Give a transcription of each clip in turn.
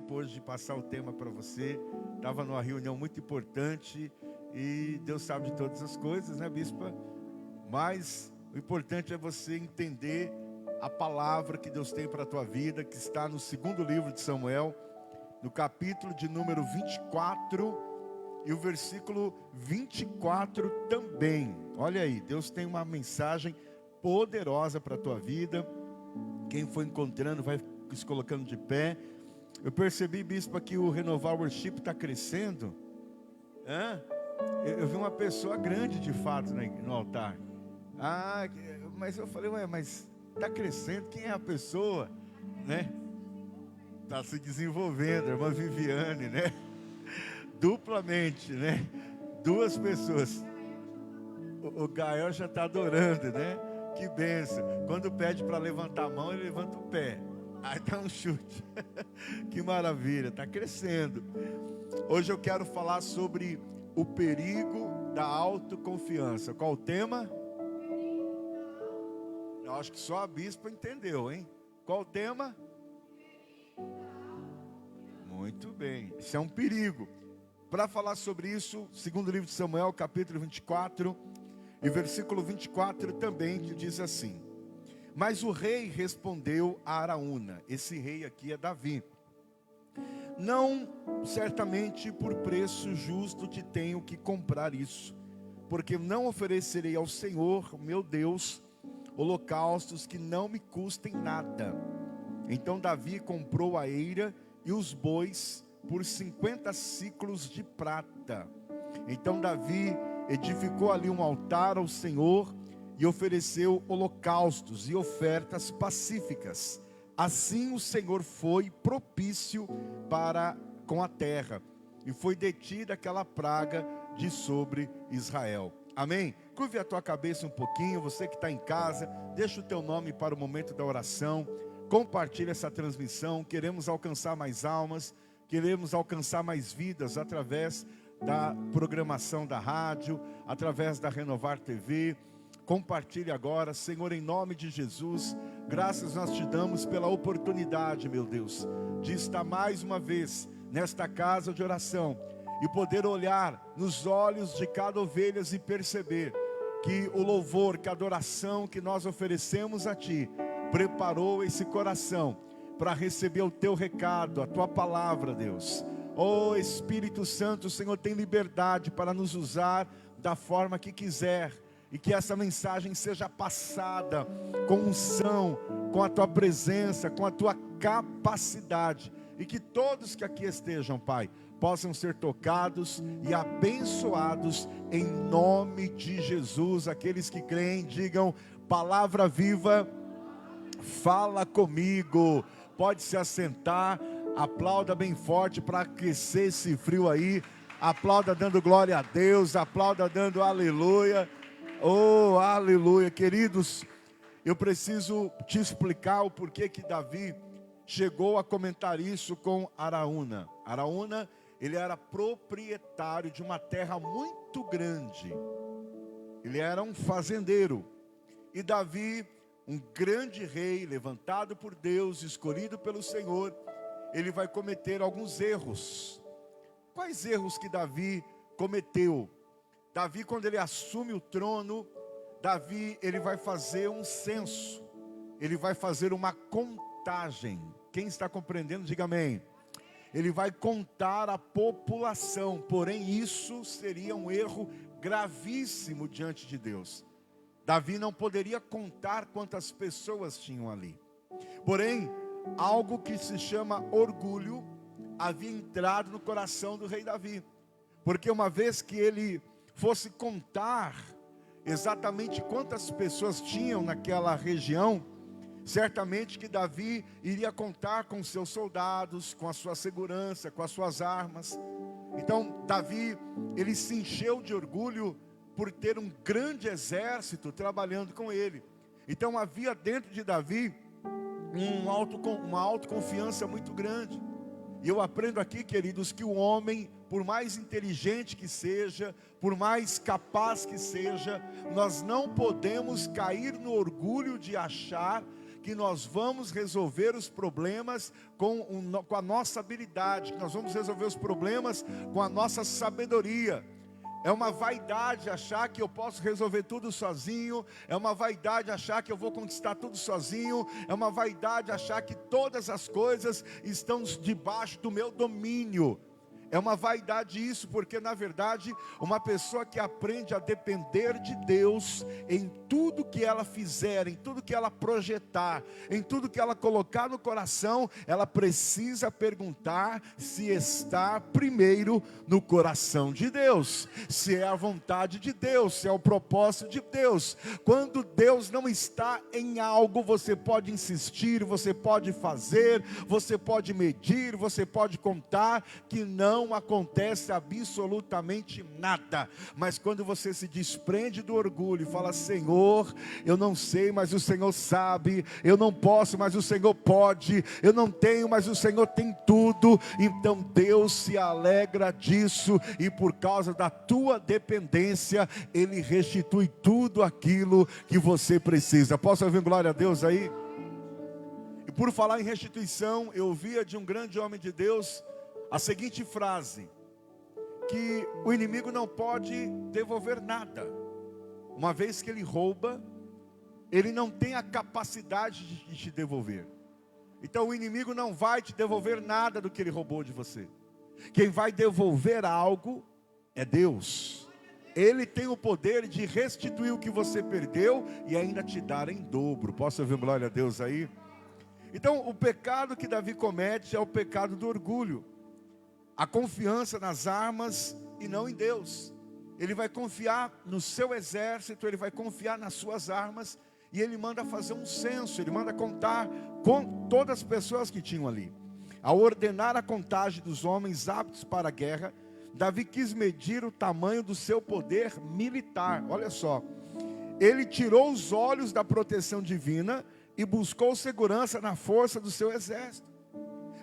tempo hoje de passar o tema para você. Estava numa reunião muito importante e Deus sabe de todas as coisas, né, bispa? Mas o importante é você entender a palavra que Deus tem para a tua vida, que está no segundo livro de Samuel, no capítulo de número 24 e o versículo 24 também. Olha aí, Deus tem uma mensagem poderosa para a tua vida. Quem for encontrando vai se colocando de pé. Eu percebi, bispa, que o Renovar Worship está crescendo. Eu vi uma pessoa grande de fato no altar. Mas eu falei, mas está crescendo, quem é a pessoa? Né? Está se desenvolvendo, a irmã Viviane, né? Duplamente, né? Duas pessoas. O Gael já está adorando, né? Que benção. Quando pede para levantar a mão, ele levanta o pé. Aí dá um chute. Que maravilha, está crescendo. Hoje eu quero falar sobre o perigo da autoconfiança. Qual o tema? Eu acho que só a bispa entendeu, hein? Qual o tema? Muito bem, isso é um perigo. Para falar sobre isso, segundo livro de Samuel, capítulo 24, e versículo 24 também, que diz assim: Mas o rei respondeu a Araúna, esse rei aqui é Davi: Não, certamente por preço justo te tenho que comprar isso, porque não oferecerei ao Senhor, meu Deus, holocaustos que não me custem nada. Então Davi comprou a eira e os bois por 50 siclos de prata. Então Davi edificou ali um altar ao Senhor e ofereceu holocaustos e ofertas pacíficas. Assim o Senhor foi propício para com a terra, e foi detida aquela praga de sobre Israel. Amém? Curve a tua cabeça um pouquinho, você que está em casa, deixa o teu nome para o momento da oração. Compartilhe essa transmissão. Queremos alcançar mais almas, queremos alcançar mais vidas através da programação da rádio, através da Renovar TV. Compartilhe agora. Senhor, em nome de Jesus, graças nós te damos pela oportunidade, meu Deus, de estar mais uma vez nesta casa de oração e poder olhar nos olhos de cada ovelha e perceber que o louvor, que a adoração que nós oferecemos a Ti, preparou esse coração para receber o Teu recado, a Tua palavra, Deus. Oh Espírito Santo, o Senhor tem liberdade para nos usar da forma que quiser, e que essa mensagem seja passada com unção, com a Tua presença, com a Tua capacidade, e que todos que aqui estejam, Pai, possam ser tocados e abençoados em nome de Jesus. Aqueles que creem, digam: palavra viva, fala comigo. Pode se assentar, aplauda bem forte para aquecer esse frio aí. Aplauda dando glória a Deus, aplauda dando aleluia. Oh, aleluia. Queridos, eu preciso te explicar o porquê que Davi chegou a comentar isso com Araúna. Araúna, ele era proprietário de uma terra muito grande. Ele era um fazendeiro. E Davi, um grande rei, levantado por Deus, escolhido pelo Senhor, ele vai cometer alguns erros. Quais erros que Davi cometeu? Davi, quando ele assume o trono, Davi, ele vai fazer um censo. Ele vai fazer uma contagem. Quem está compreendendo, diga amém. Ele vai contar a população, porém isso seria um erro gravíssimo diante de Deus. Davi não poderia contar quantas pessoas tinham ali. Porém, algo que se chama orgulho havia entrado no coração do rei Davi. Porque uma vez que ele fosse contar exatamente quantas pessoas tinham naquela região, certamente que Davi iria contar com seus soldados, com a sua segurança, com as suas armas. Então Davi, ele se encheu de orgulho por ter um grande exército trabalhando com ele. Então havia dentro de Davi uma autoconfiança muito grande. E eu aprendo aqui, queridos, que o homem, por mais inteligente que seja, por mais capaz que seja, nós não podemos cair no orgulho de achar que nós vamos resolver os problemas com a nossa habilidade, que nós vamos resolver os problemas com a nossa sabedoria. É uma vaidade achar que eu posso resolver tudo sozinho. É uma vaidade achar que eu vou conquistar tudo sozinho. É uma vaidade achar que todas as coisas estão debaixo do meu domínio. É uma vaidade isso, porque na verdade, uma pessoa que aprende a depender de Deus em tudo que ela fizer, em tudo que ela projetar, em tudo que ela colocar no coração, ela precisa perguntar se está primeiro no coração de Deus, se é a vontade de Deus, se é o propósito de Deus. Quando Deus não está em algo, você pode insistir, você pode fazer, você pode medir, você pode contar, que não acontece absolutamente nada. Mas quando você se desprende do orgulho e fala: Senhor, eu não sei, mas o Senhor sabe, eu não posso, mas o Senhor pode, eu não tenho, mas o Senhor tem tudo, então Deus se alegra disso, e por causa da tua dependência, Ele restitui tudo aquilo que você precisa. Posso ouvir glória a Deus aí? E por falar em restituição, eu ouvia de um grande homem de Deus a seguinte frase: que o inimigo não pode devolver nada. Uma vez que ele rouba, ele não tem a capacidade de te devolver. Então o inimigo não vai te devolver nada do que ele roubou de você. Quem vai devolver algo é Deus. Ele tem o poder de restituir o que você perdeu e ainda te dar em dobro. Posso ouvir glória a Deus aí? Então o pecado que Davi comete é o pecado do orgulho. A confiança nas armas e não em Deus. Ele vai confiar no seu exército, ele vai confiar nas suas armas, e ele manda fazer um censo, ele manda contar com todas as pessoas que tinham ali. Ao ordenar a contagem dos homens aptos para a guerra, Davi quis medir o tamanho do seu poder militar. Olha só, ele tirou os olhos da proteção divina e buscou segurança na força do seu exército.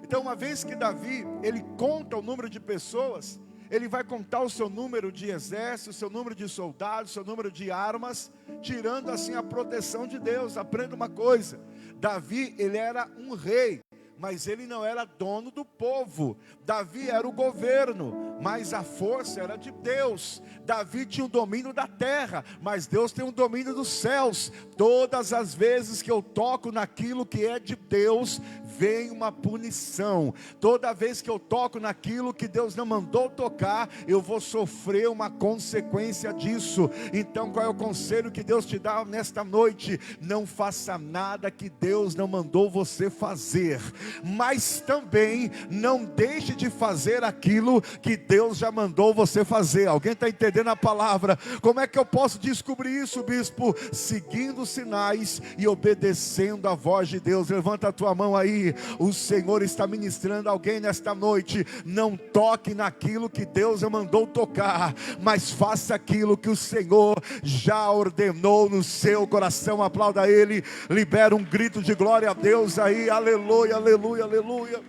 Então, uma vez que Davi, ele conta o número de pessoas, ele vai contar o seu número de exército, o seu número de soldados, o seu número de armas, tirando assim a proteção de Deus. Aprenda uma coisa: Davi, ele era um rei, mas ele não era dono do povo. Davi era o governo, mas a força era de Deus. Davi tinha o domínio da terra, mas Deus tem o domínio dos céus. Todas as vezes que eu toco naquilo que é de Deus, vem uma punição. Toda vez que eu toco naquilo que Deus não mandou tocar, eu vou sofrer uma consequência disso. Então qual é o conselho que Deus te dá nesta noite? Não faça nada que Deus não mandou você fazer, mas também não deixe de fazer aquilo que Deus já mandou você fazer. Alguém está entendendo a palavra? Como é que eu posso descobrir isso, bispo? Seguindo os sinais e obedecendo a voz de Deus. Levanta a tua mão aí. O Senhor está ministrando alguém nesta noite. Não toque naquilo que Deus já mandou tocar, mas faça aquilo que o Senhor já ordenou no seu coração. Aplauda Ele, libera um grito de glória a Deus aí. Aleluia, aleluia, aleluia.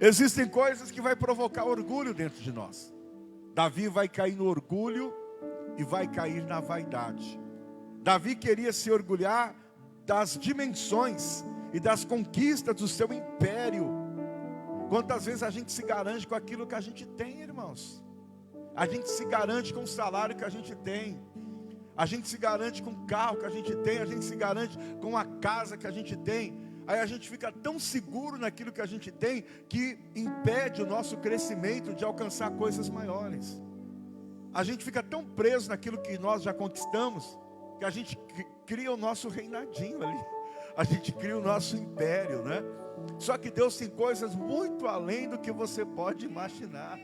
Existem coisas que vai provocar orgulho dentro de nós. Davi vai cair no orgulho e vai cair na vaidade. Davi queria se orgulhar das dimensões e das conquistas do seu império. Quantas vezes a gente se garante com aquilo que a gente tem, irmãos? A gente se garante com o salário que a gente tem. A gente se garante com o carro que a gente tem. A gente se garante com a casa que a gente tem. Aí a gente fica tão seguro naquilo que a gente tem, que impede o nosso crescimento de alcançar coisas maiores. A gente fica tão preso naquilo que nós já conquistamos, que a gente cria o nosso reinadinho ali. A gente cria o nosso império, né? Só que Deus tem coisas muito além do que você pode imaginar.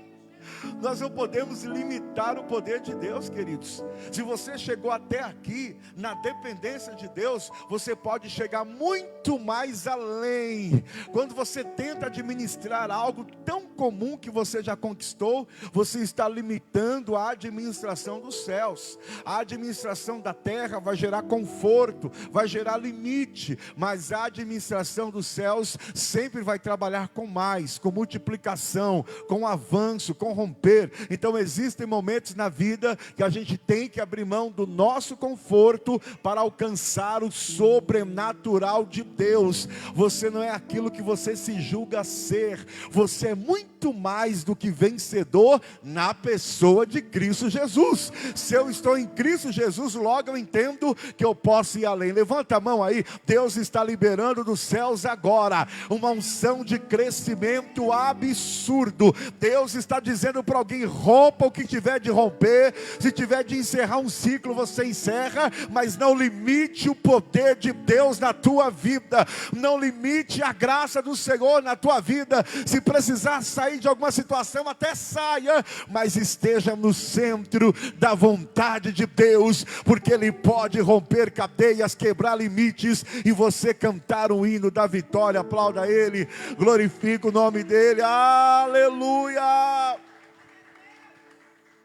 Nós não podemos limitar o poder de Deus, queridos. Se você chegou até aqui na dependência de Deus, você pode chegar muito mais além. Quando você tenta administrar algo tão comum que você já conquistou, você está limitando a administração dos céus. A administração da terra vai gerar conforto, vai gerar limite, mas a administração dos céus sempre vai trabalhar com mais, com multiplicação, com avanço, com romper. Então existem momentos na vida que a gente tem que abrir mão do nosso conforto para alcançar o sobrenatural de Deus. Você não é aquilo que você se julga ser, você é muito mais do que vencedor na pessoa de Cristo Jesus. Se eu estou em Cristo Jesus, logo eu entendo que eu posso ir além. Levanta a mão aí. Deus está liberando dos céus agora uma unção de crescimento absurdo. Deus está dizendo para alguém: rompa o que tiver de romper. Se tiver de encerrar um ciclo, você encerra, mas não limite o poder de Deus na tua vida. Não limite a graça do Senhor na tua vida. Se precisar sair de alguma situação, até saia, mas esteja no centro da vontade de Deus, porque Ele pode romper cadeias, quebrar limites, e você cantar o hino da vitória. Aplauda Ele, glorifica o nome dEle, aleluia.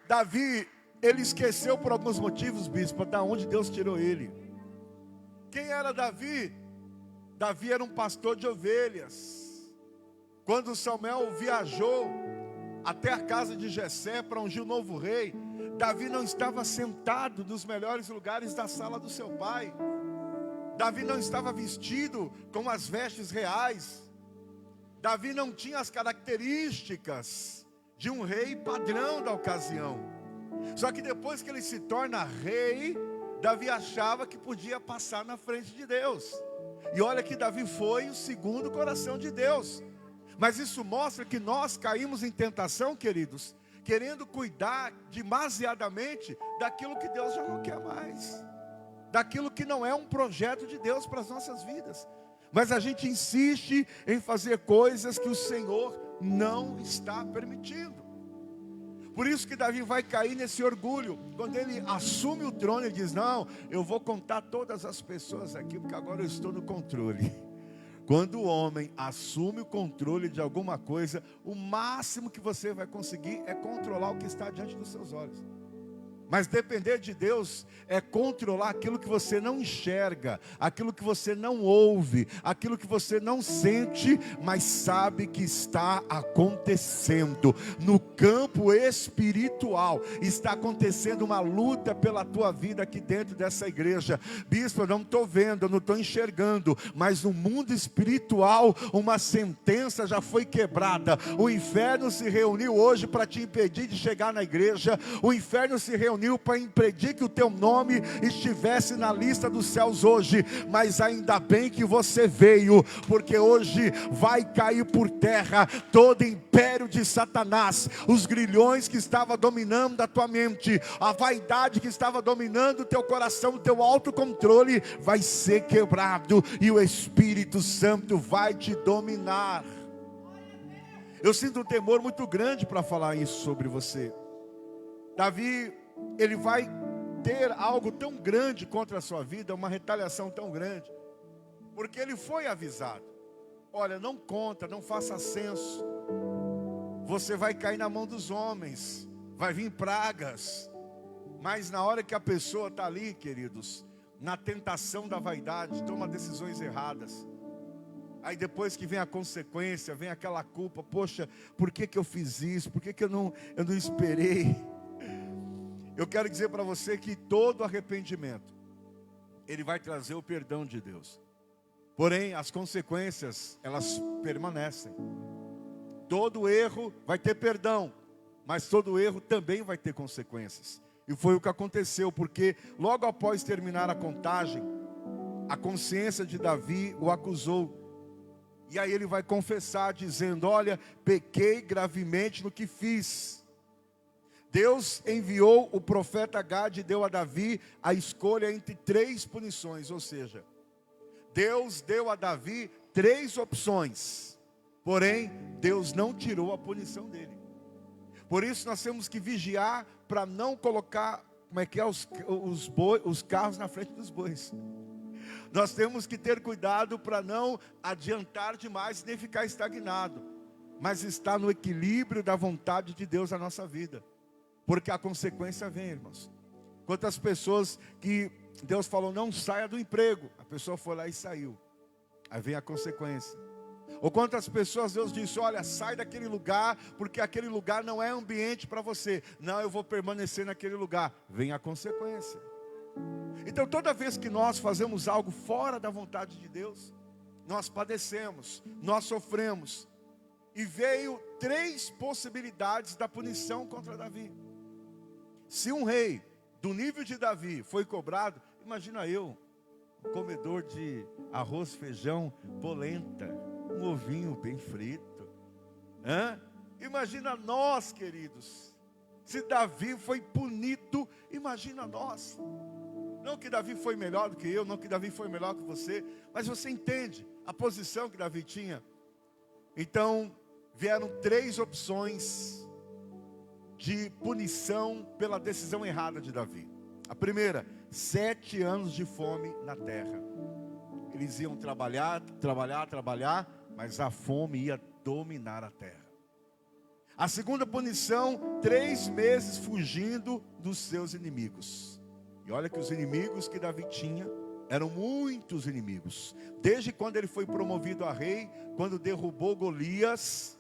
Davi, ele esqueceu por alguns motivos, bispo, da onde Deus tirou ele. Quem era Davi? Davi era um pastor de ovelhas. Quando Samuel viajou até a casa de Jessé para ungir o novo rei, Davi não estava sentado nos melhores lugares da sala do seu pai. Davi não estava vestido com as vestes reais. Davi não tinha as características de um rei padrão da ocasião. Só que depois que ele se torna rei, Davi achava que podia passar na frente de Deus. E olha que Davi foi o segundo coração de Deus. Mas isso mostra que nós caímos em tentação, queridos, querendo cuidar demasiadamente daquilo que Deus já não quer mais, daquilo que não é um projeto de Deus para as nossas vidas. Mas a gente insiste em fazer coisas que o Senhor não está permitindo. Por isso que Davi vai cair nesse orgulho. Quando ele assume o trono, ele diz: não, eu vou contar todas as pessoas aqui, porque agora eu estou no controle. Quando o homem assume o controle de alguma coisa, o máximo que você vai conseguir é controlar o que está diante dos seus olhos. Mas depender de Deus é controlar aquilo que você não enxerga, aquilo que você não ouve, aquilo que você não sente, mas sabe que está acontecendo. No campo espiritual está acontecendo uma luta pela tua vida aqui dentro dessa igreja. Bispo, eu não estou vendo, eu não estou enxergando, mas no mundo espiritual uma sentença já foi quebrada. O inferno se reuniu hoje para te impedir de chegar na igreja. O inferno se reuniu para impedir que o teu nome estivesse na lista dos céus hoje, mas ainda bem que você veio, porque hoje vai cair por terra todo império de Satanás, os grilhões que estavam dominando a tua mente, a vaidade que estava dominando o teu coração, o teu autocontrole vai ser quebrado, e o Espírito Santo vai te dominar. Eu sinto um temor muito grande para falar isso sobre você. Davi, ele vai ter algo tão grande contra a sua vida, uma retaliação tão grande, porque ele foi avisado: olha, não conta, não faça censo, você vai cair na mão dos homens, vai vir pragas. Mas na hora que a pessoa está ali, queridos, na tentação da vaidade, toma decisões erradas, aí depois que vem a consequência, vem aquela culpa: poxa, por que eu fiz isso, por que eu não esperei? Eu quero dizer para você que todo arrependimento, ele vai trazer o perdão de Deus. Porém, as consequências, elas permanecem. Todo erro vai ter perdão, mas todo erro também vai ter consequências. E foi o que aconteceu, porque logo após terminar a contagem, a consciência de Davi o acusou. E aí ele vai confessar dizendo: olha, pequei gravemente no que fiz. Deus enviou o profeta Gade e deu a Davi a escolha entre 3 punições. Ou seja, Deus deu a Davi 3 opções. Porém, Deus não tirou a punição dele. Por isso nós temos que vigiar para não colocar, os carros na frente dos bois. Nós temos que ter cuidado para não adiantar demais nem ficar estagnado. mas está no equilíbrio da vontade de Deus na nossa vida. Porque a consequência vem, irmãos. Quantas pessoas que Deus falou, não saia do emprego, a pessoa foi lá e saiu. Aí vem a consequência. Ou quantas pessoas Deus disse, olha, sai daquele lugar, porque aquele lugar não é ambiente para você. Não, eu vou permanecer naquele lugar. Vem a consequência. Então toda vez que nós fazemos algo fora da vontade de Deus, nós padecemos, nós sofremos. E veio 3 possibilidades da punição contra Davi. Se um rei do nível de Davi foi cobrado, imagina eu, um comedor de arroz, feijão, polenta, um ovinho bem frito. Imagina nós, queridos. Se Davi foi punido, imagina nós. Não que Davi foi melhor do que eu, não que Davi foi melhor que você, mas você entende a posição que Davi tinha. Então, vieram 3 opções de punição pela decisão errada de Davi. A primeira, 7 anos de fome na terra. Eles iam trabalhar, mas a fome ia dominar a terra. A segunda punição, 3 meses fugindo dos seus inimigos. E olha que os inimigos que Davi tinha eram muitos inimigos. Desde quando ele foi promovido a rei, quando derrubou Golias,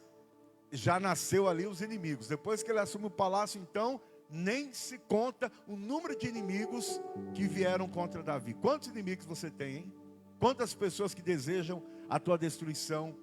já nasceu ali os inimigos. Depois que ele assume o palácio, então, nem se conta o número de inimigos que vieram contra Davi. Quantos inimigos você tem, hein? Quantas pessoas que desejam a tua destruição?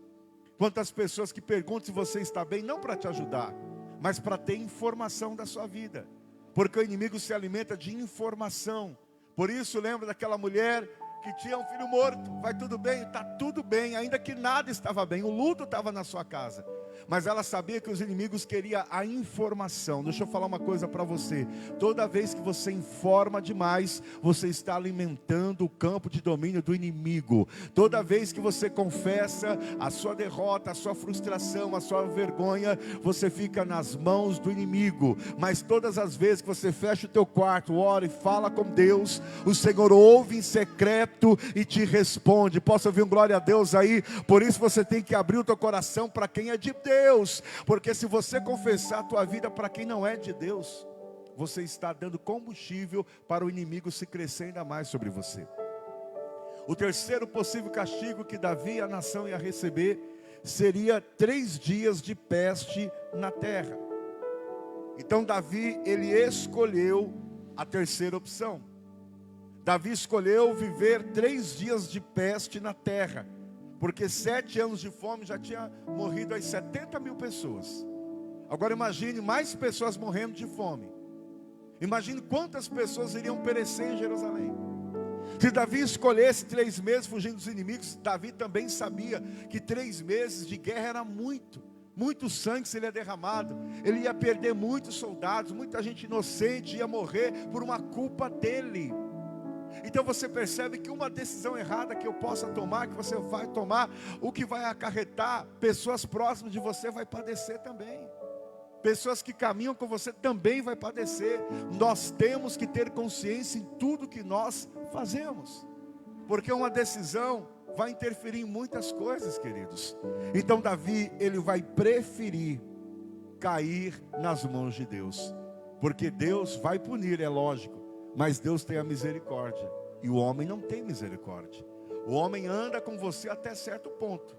Quantas pessoas que perguntam se você está bem, não para te ajudar, mas para ter informação da sua vida. Porque o inimigo se alimenta de informação. Por isso, lembra daquela mulher que tinha um filho morto? Vai tudo bem? Está tudo bem, ainda que nada estava bem. O luto estava na sua casa. Mas ela sabia que os inimigos queriam a informação. Deixa eu falar uma coisa para você. Toda vez que você informa demais, você está alimentando o campo de domínio do inimigo. Toda vez que você confessa a sua derrota, a sua frustração, a sua vergonha, você fica nas mãos do inimigo. Mas todas as vezes que você fecha o teu quarto, ora e fala com Deus, o Senhor ouve em secreto e te responde. Posso ouvir um glória a Deus aí? Por isso você tem que abrir o teu coração para quem é de Deus, porque se você confessar a tua vida para quem não é de Deus, você está dando combustível para o inimigo se crescer ainda mais sobre você. O terceiro possível castigo que Davi e a nação ia receber seria 3 dias de peste na terra. Então Davi, ele escolheu a terceira opção. Davi escolheu viver 3 dias de peste na terra, porque 7 anos de fome já tinha morrido as 70 mil pessoas. Agora imagine mais pessoas morrendo de fome. Imagine quantas pessoas iriam perecer em Jerusalém. Se Davi escolhesse 3 meses fugindo dos inimigos, Davi também sabia que 3 meses de guerra era muito sangue seria derramado. Ele ia perder muitos soldados, muita gente inocente ia morrer por uma culpa dele. Então você percebe que uma decisão errada que eu possa tomar, que você vai tomar, o que vai acarretar, pessoas próximas de você vai padecer também. Pessoas que caminham com você também vai padecer. Nós temos que ter consciência em tudo que nós fazemos. Porque uma decisão vai interferir em muitas coisas, queridos. Então Davi, ele vai preferir cair nas mãos de Deus. Porque Deus vai punir, é lógico. Mas Deus tem a misericórdia. E o homem não tem misericórdia. O homem anda com você até certo ponto.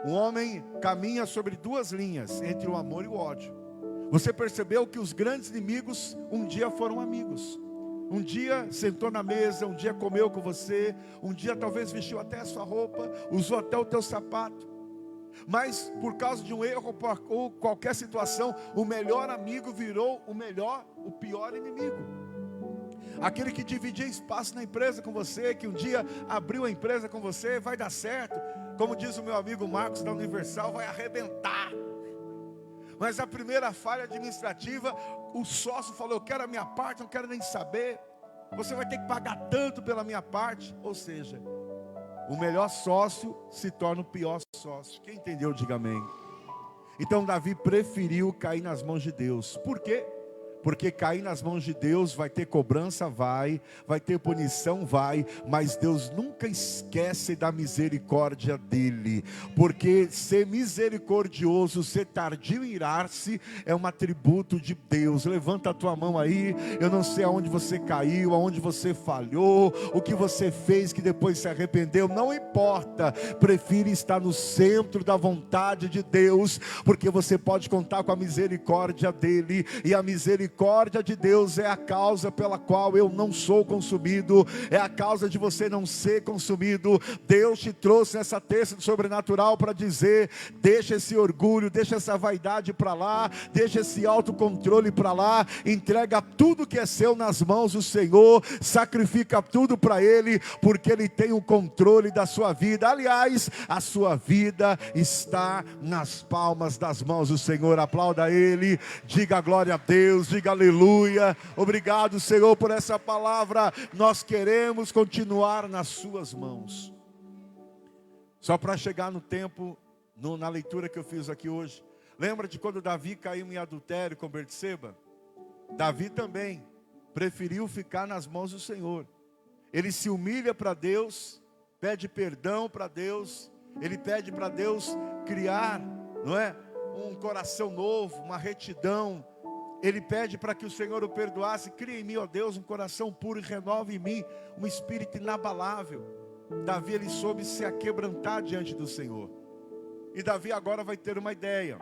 O homem caminha sobre 2 linhas, entre o amor e o ódio. Você percebeu que os grandes inimigos um dia foram amigos. Um dia sentou na mesa, um dia comeu com você, um dia talvez vestiu até a sua roupa, usou até o teu sapato. Mas por causa de um erro ou qualquer situação, o melhor amigo virou o pior inimigo. Aquele que dividia espaço na empresa com você, que um dia abriu a empresa com você, vai dar certo. Como diz o meu amigo Marcos da Universal, vai arrebentar. Mas a primeira falha administrativa, o sócio falou, eu quero a minha parte, não quero nem saber. Você vai ter que pagar tanto pela minha parte. Ou seja, o melhor sócio se torna o pior sócio. Quem entendeu, diga amém. Então Davi preferiu cair nas mãos de Deus. Por quê? Porque cair nas mãos de Deus vai ter cobrança, vai ter punição, mas Deus nunca esquece da misericórdia dele. Porque ser misericordioso, ser tardio em irar-se, é um atributo de Deus. Levanta a tua mão aí. Eu não sei aonde você caiu, aonde você falhou, o que você fez que depois se arrependeu, não importa. Prefira estar no centro da vontade de Deus, porque você pode contar com a misericórdia dele, e a misericórdia de Deus é a causa pela qual eu não sou consumido, é a causa de você não ser consumido. Deus te trouxe nessa terça do sobrenatural para dizer: deixa esse orgulho, deixa essa vaidade para lá, deixa esse autocontrole para lá, entrega tudo que é seu nas mãos do Senhor, sacrifica tudo para Ele, porque Ele tem o controle da sua vida. Aliás, a sua vida está nas palmas das mãos do Senhor. Aplauda Ele, diga glória a Deus, diga aleluia. Obrigado, Senhor, por essa palavra. Nós queremos continuar nas suas mãos. Só para chegar no tempo, na leitura que eu fiz aqui hoje, lembra de quando Davi caiu em adultério com Betseba? Davi também preferiu ficar nas mãos do Senhor. Ele se humilha para Deus, pede perdão para Deus, ele pede para Deus criar, não é, um coração novo, uma retidão. Ele pede para que o Senhor o perdoasse. Cria em mim, ó Deus, um coração puro, e renova em mim um espírito inabalável. Davi, ele soube se aquebrantar diante do Senhor. E Davi agora vai ter uma ideia.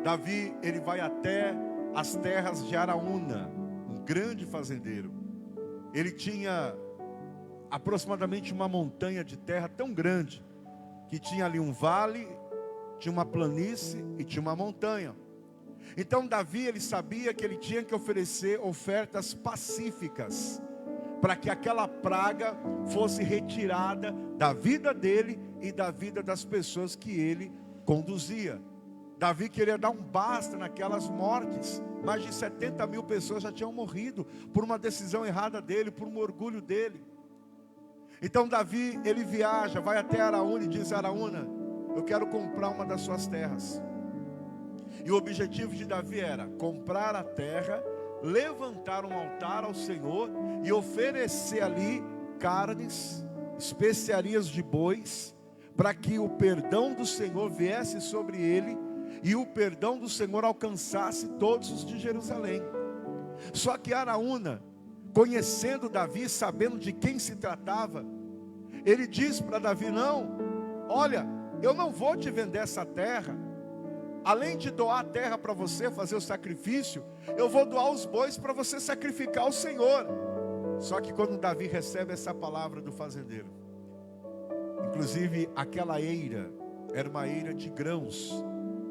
Davi, ele vai até as terras de Araúna, um grande fazendeiro. Ele tinha aproximadamente uma montanha de terra tão grande, que tinha ali um vale, tinha uma planície e tinha uma montanha. Então Davi, ele sabia que ele tinha que oferecer ofertas pacíficas, para que aquela praga fosse retirada da vida dele e da vida das pessoas que ele conduzia. Davi queria dar um basta naquelas mortes. Mais de 70 mil pessoas já tinham morrido por uma decisão errada dele, por um orgulho dele. Então Davi, ele viaja, vai até Araúna e diz: Araúna, eu quero comprar uma das suas terras. E o objetivo de Davi era comprar a terra, levantar um altar ao Senhor e oferecer ali carnes, especiarias de bois, para que o perdão do Senhor viesse sobre ele e o perdão do Senhor alcançasse todos os de Jerusalém. Só que Araúna, conhecendo Davi, sabendo de quem se tratava, ele diz para Davi: não, olha, eu não vou te vender essa terra. Além de doar a terra para você fazer o sacrifício, eu vou doar os bois para você sacrificar ao Senhor. Só que quando Davi recebe essa palavra do fazendeiro, inclusive aquela eira era uma eira de grãos,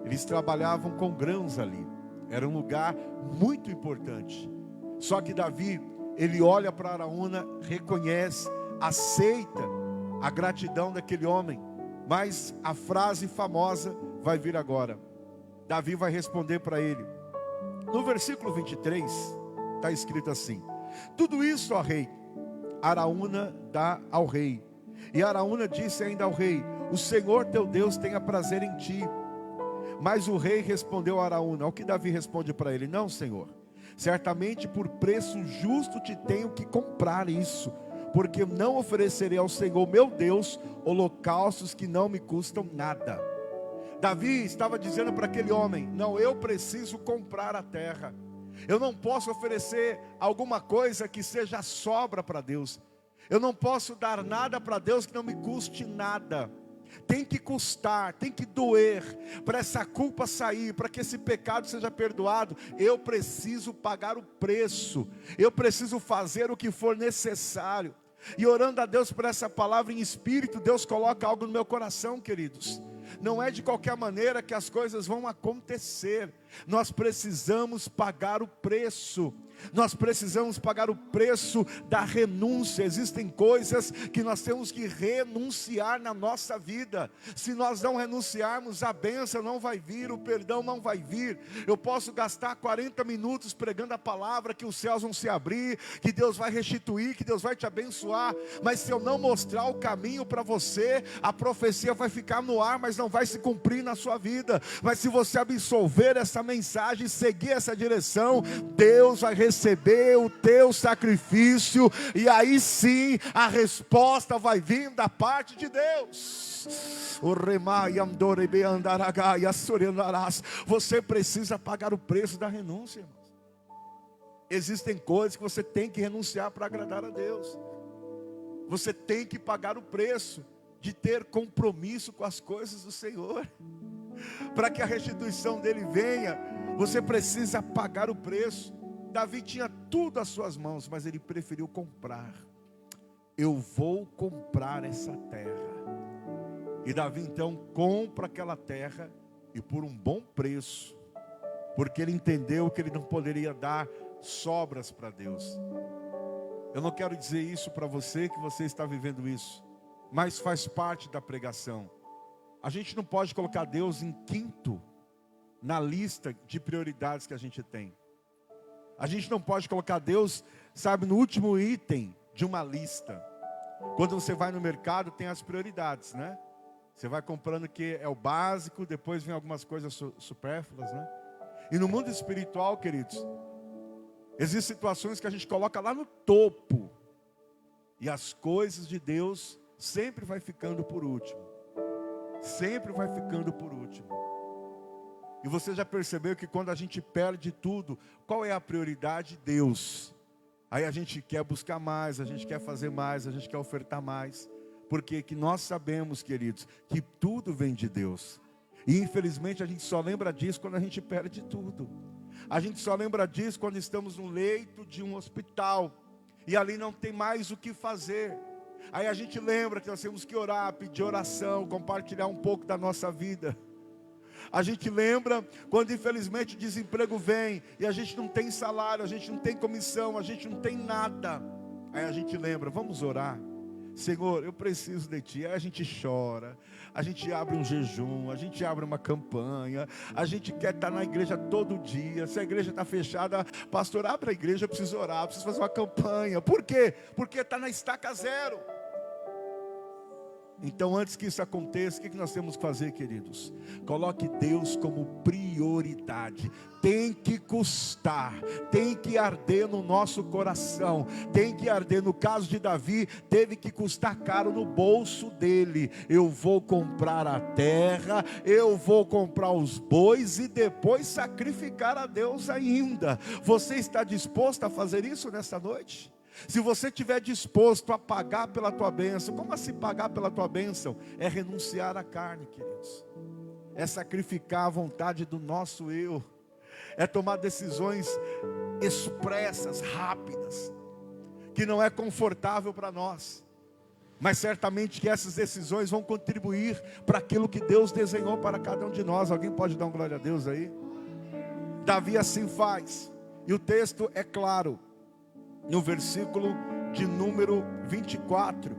eles trabalhavam com grãos ali, era um lugar muito importante. Só que Davi, ele olha para Araúna, reconhece, aceita a gratidão daquele homem, mas a frase famosa vai vir agora. Davi vai responder para ele. No versículo 23, está escrito assim: tudo isso, ó rei, Araúna dá ao rei. E Araúna disse ainda ao rei: o Senhor teu Deus tenha prazer em ti. Mas o rei respondeu a Araúna. O que Davi responde para ele: não, Senhor, certamente por preço justo te tenho que comprar isso, porque não oferecerei ao Senhor meu Deus holocaustos que não me custam nada. Davi estava dizendo para aquele homem: não, eu preciso comprar a terra. Eu não posso oferecer alguma coisa que seja sobra para Deus. Eu não posso dar nada para Deus que não me custe nada. Tem que custar, tem que doer, para essa culpa sair, para que esse pecado seja perdoado. Eu preciso pagar o preço, eu preciso fazer o que for necessário. E orando a Deus por essa palavra em espírito, Deus coloca algo no meu coração, queridos. Não é de qualquer maneira que as coisas vão acontecer. Nós precisamos pagar o preço. Nós precisamos pagar o preço da renúncia. Existem coisas que nós temos que renunciar na nossa vida. Se nós não renunciarmos, a bênção não vai vir, o perdão não vai vir. Eu posso gastar 40 minutos pregando a palavra, que os céus vão se abrir, que Deus vai restituir, que Deus vai te abençoar. Mas se eu não mostrar o caminho para você, a profecia vai ficar no ar, mas não vai se cumprir na sua vida. Mas se você absolver essa mensagem, seguir essa direção, Deus vai receber o teu sacrifício, e aí sim a resposta vai vir da parte de Deus. Você precisa pagar o preço da renúncia, irmãos. Existem coisas que você tem que renunciar para agradar a Deus. Você tem que pagar o preço de ter compromisso com as coisas do Senhor. Para que a restituição dele venha, você precisa pagar o preço. Davi tinha tudo às suas mãos, mas ele preferiu comprar. Eu vou comprar essa terra. E Davi então compra aquela terra, e por um bom preço, porque ele entendeu que ele não poderia dar sobras para Deus. Eu não quero dizer isso para você, que você está vivendo isso, mas faz parte da pregação. A gente não pode colocar Deus em quinto na lista de prioridades que a gente tem. A gente não pode colocar Deus, sabe, no último item de uma lista. Quando você vai no mercado, tem as prioridades, né? Você vai comprando que é o básico, depois vem algumas coisas supérfluas, né? E no mundo espiritual, queridos, existem situações que a gente coloca lá no topo, e as coisas de Deus sempre vai ficando por último. Sempre vai ficando por último. E você já percebeu que quando a gente perde tudo, qual é a prioridade? Deus. Aí a gente quer buscar mais, a gente quer fazer mais, a gente quer ofertar mais. Porque que nós sabemos, queridos, que tudo vem de Deus. E infelizmente a gente só lembra disso quando a gente perde tudo. A gente só lembra disso quando estamos no leito de um hospital. E ali não tem mais o que fazer. Aí a gente lembra que nós temos que orar, pedir oração, compartilhar um pouco da nossa vida. A gente lembra quando infelizmente o desemprego vem e a gente não tem salário, a gente não tem comissão, a gente não tem nada. Aí a gente lembra, vamos orar. Senhor, eu preciso de Ti. Aí a gente chora, a gente abre um jejum, a gente abre uma campanha, a gente quer estar na igreja todo dia. Se a igreja está fechada, pastor, abre a igreja, eu preciso orar, eu preciso fazer uma campanha. Por quê? Porque está na estaca zero. Então antes que isso aconteça, o que nós temos que fazer, queridos? Coloque Deus como prioridade. Tem que custar, tem que arder no nosso coração, tem que arder. No caso de Davi, teve que custar caro no bolso dele. Eu vou comprar a terra, eu vou comprar os bois e depois sacrificar a Deus ainda. Você está disposto a fazer isso nessa noite? Se você estiver disposto a pagar pela tua bênção, como assim pagar pela tua bênção? É renunciar à carne, queridos. É sacrificar a vontade do nosso eu. É tomar decisões expressas, rápidas, que não é confortável para nós. Mas certamente que essas decisões vão contribuir para aquilo que Deus desenhou para cada um de nós. Alguém pode dar uma glória a Deus aí? Davi assim faz. E o texto é claro. No versículo de número 24,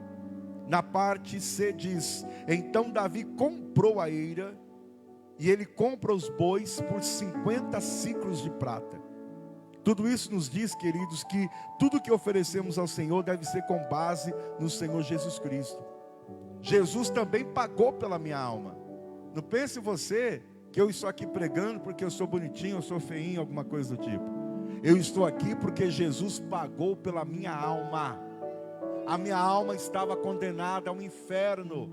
na parte C diz: então Davi comprou a eira, e ele compra os bois por 50 ciclos de prata. Tudo isso nos diz, queridos, que tudo que oferecemos ao Senhor deve ser com base no Senhor Jesus Cristo. Jesus também pagou pela minha alma. Não pense você que eu estou aqui pregando porque eu sou bonitinho, eu sou feinho, alguma coisa do tipo. Eu estou aqui porque Jesus pagou pela minha alma. A minha alma estava condenada ao inferno.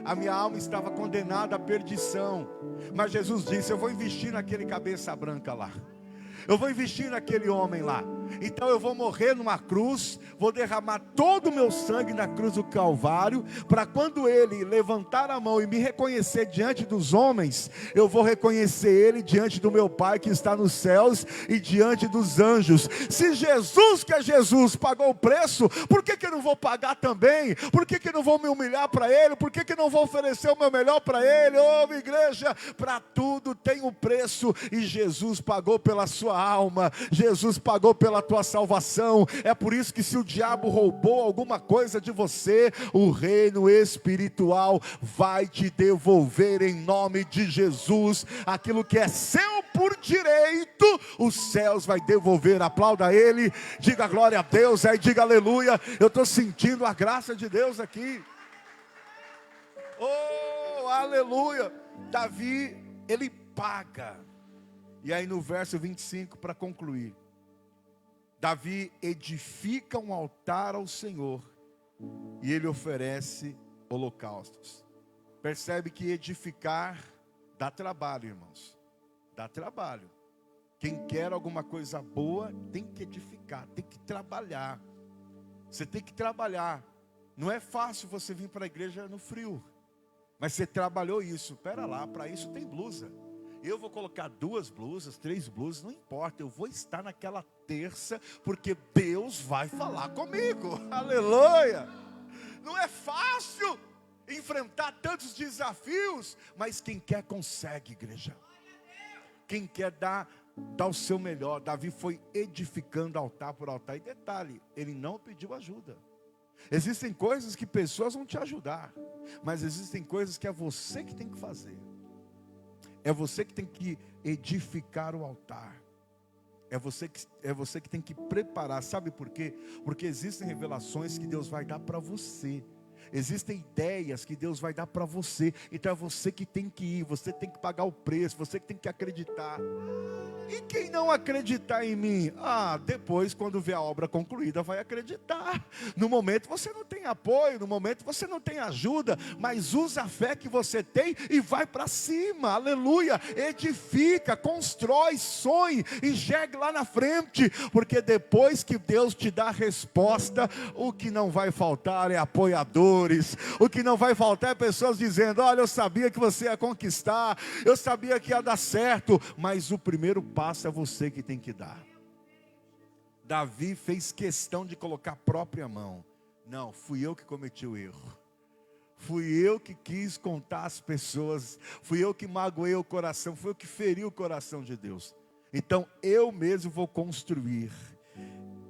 A minha alma estava condenada à perdição. Mas Jesus disse: eu vou investir naquele cabeça branca lá. Eu vou investir naquele homem lá. Então eu vou morrer numa cruz, vou derramar todo o meu sangue na cruz do Calvário, para quando ele levantar a mão e me reconhecer diante dos homens, eu vou reconhecer ele diante do meu Pai que está nos céus e diante dos anjos. Se Jesus, que é Jesus, pagou o preço, por que eu não vou pagar também? Por que eu não vou me humilhar para ele? Por que eu não vou oferecer o meu melhor para ele? Ô igreja, para tudo tem um preço, e Jesus pagou pela sua alma, Jesus pagou pela pela tua salvação. É por isso que se o diabo roubou alguma coisa de você, o reino espiritual vai te devolver em nome de Jesus. Aquilo que é seu por direito, os céus vai devolver. Aplauda ele, diga glória a Deus, aí diga aleluia. Eu estou sentindo a graça de Deus aqui. Oh, aleluia. Davi, ele paga. E aí no verso 25, para concluir, Davi edifica um altar ao Senhor e ele oferece holocaustos. Percebe que edificar dá trabalho, irmãos. Dá trabalho. Quem quer alguma coisa boa tem que edificar, tem que trabalhar. Você tem que trabalhar. Não é fácil você vir para a igreja no frio, mas você trabalhou isso. Pera lá, para isso tem blusa. Eu vou colocar 2 blusas, 3 blusas, não importa. Eu vou estar naquela terça, porque Deus vai falar comigo. Aleluia! Não é fácil enfrentar tantos desafios, mas quem quer consegue, igreja. Quem quer dar o seu melhor. Davi foi edificando altar por altar. E detalhe, ele não pediu ajuda. Existem coisas que pessoas vão te ajudar, mas existem coisas que é você que tem que fazer. É você que tem que edificar o altar. É você que tem que preparar. Sabe por quê? Porque existem revelações que Deus vai dar para você. Existem ideias que Deus vai dar para você. Então é você que tem que ir. Você tem que pagar o preço. Você que tem que acreditar. E quem não acreditar em mim? Depois quando vê a obra concluída vai acreditar. No momento você não tem apoio. No momento você não tem ajuda. Mas usa a fé que você tem e vai para cima. Aleluia. Edifica, constrói, sonhe. Enxergue lá na frente. Porque depois que Deus te dá a resposta, o que não vai faltar é apoiador. O que não vai faltar é pessoas dizendo: olha, eu sabia que você ia conquistar, eu sabia que ia dar certo, mas o primeiro passo é você que tem que dar. Davi fez questão de colocar a própria mão. Não, fui eu que cometi o erro. Fui eu que quis contar as pessoas, fui eu que magoei o coração, fui eu que feri o coração de Deus. Então eu mesmo vou construir.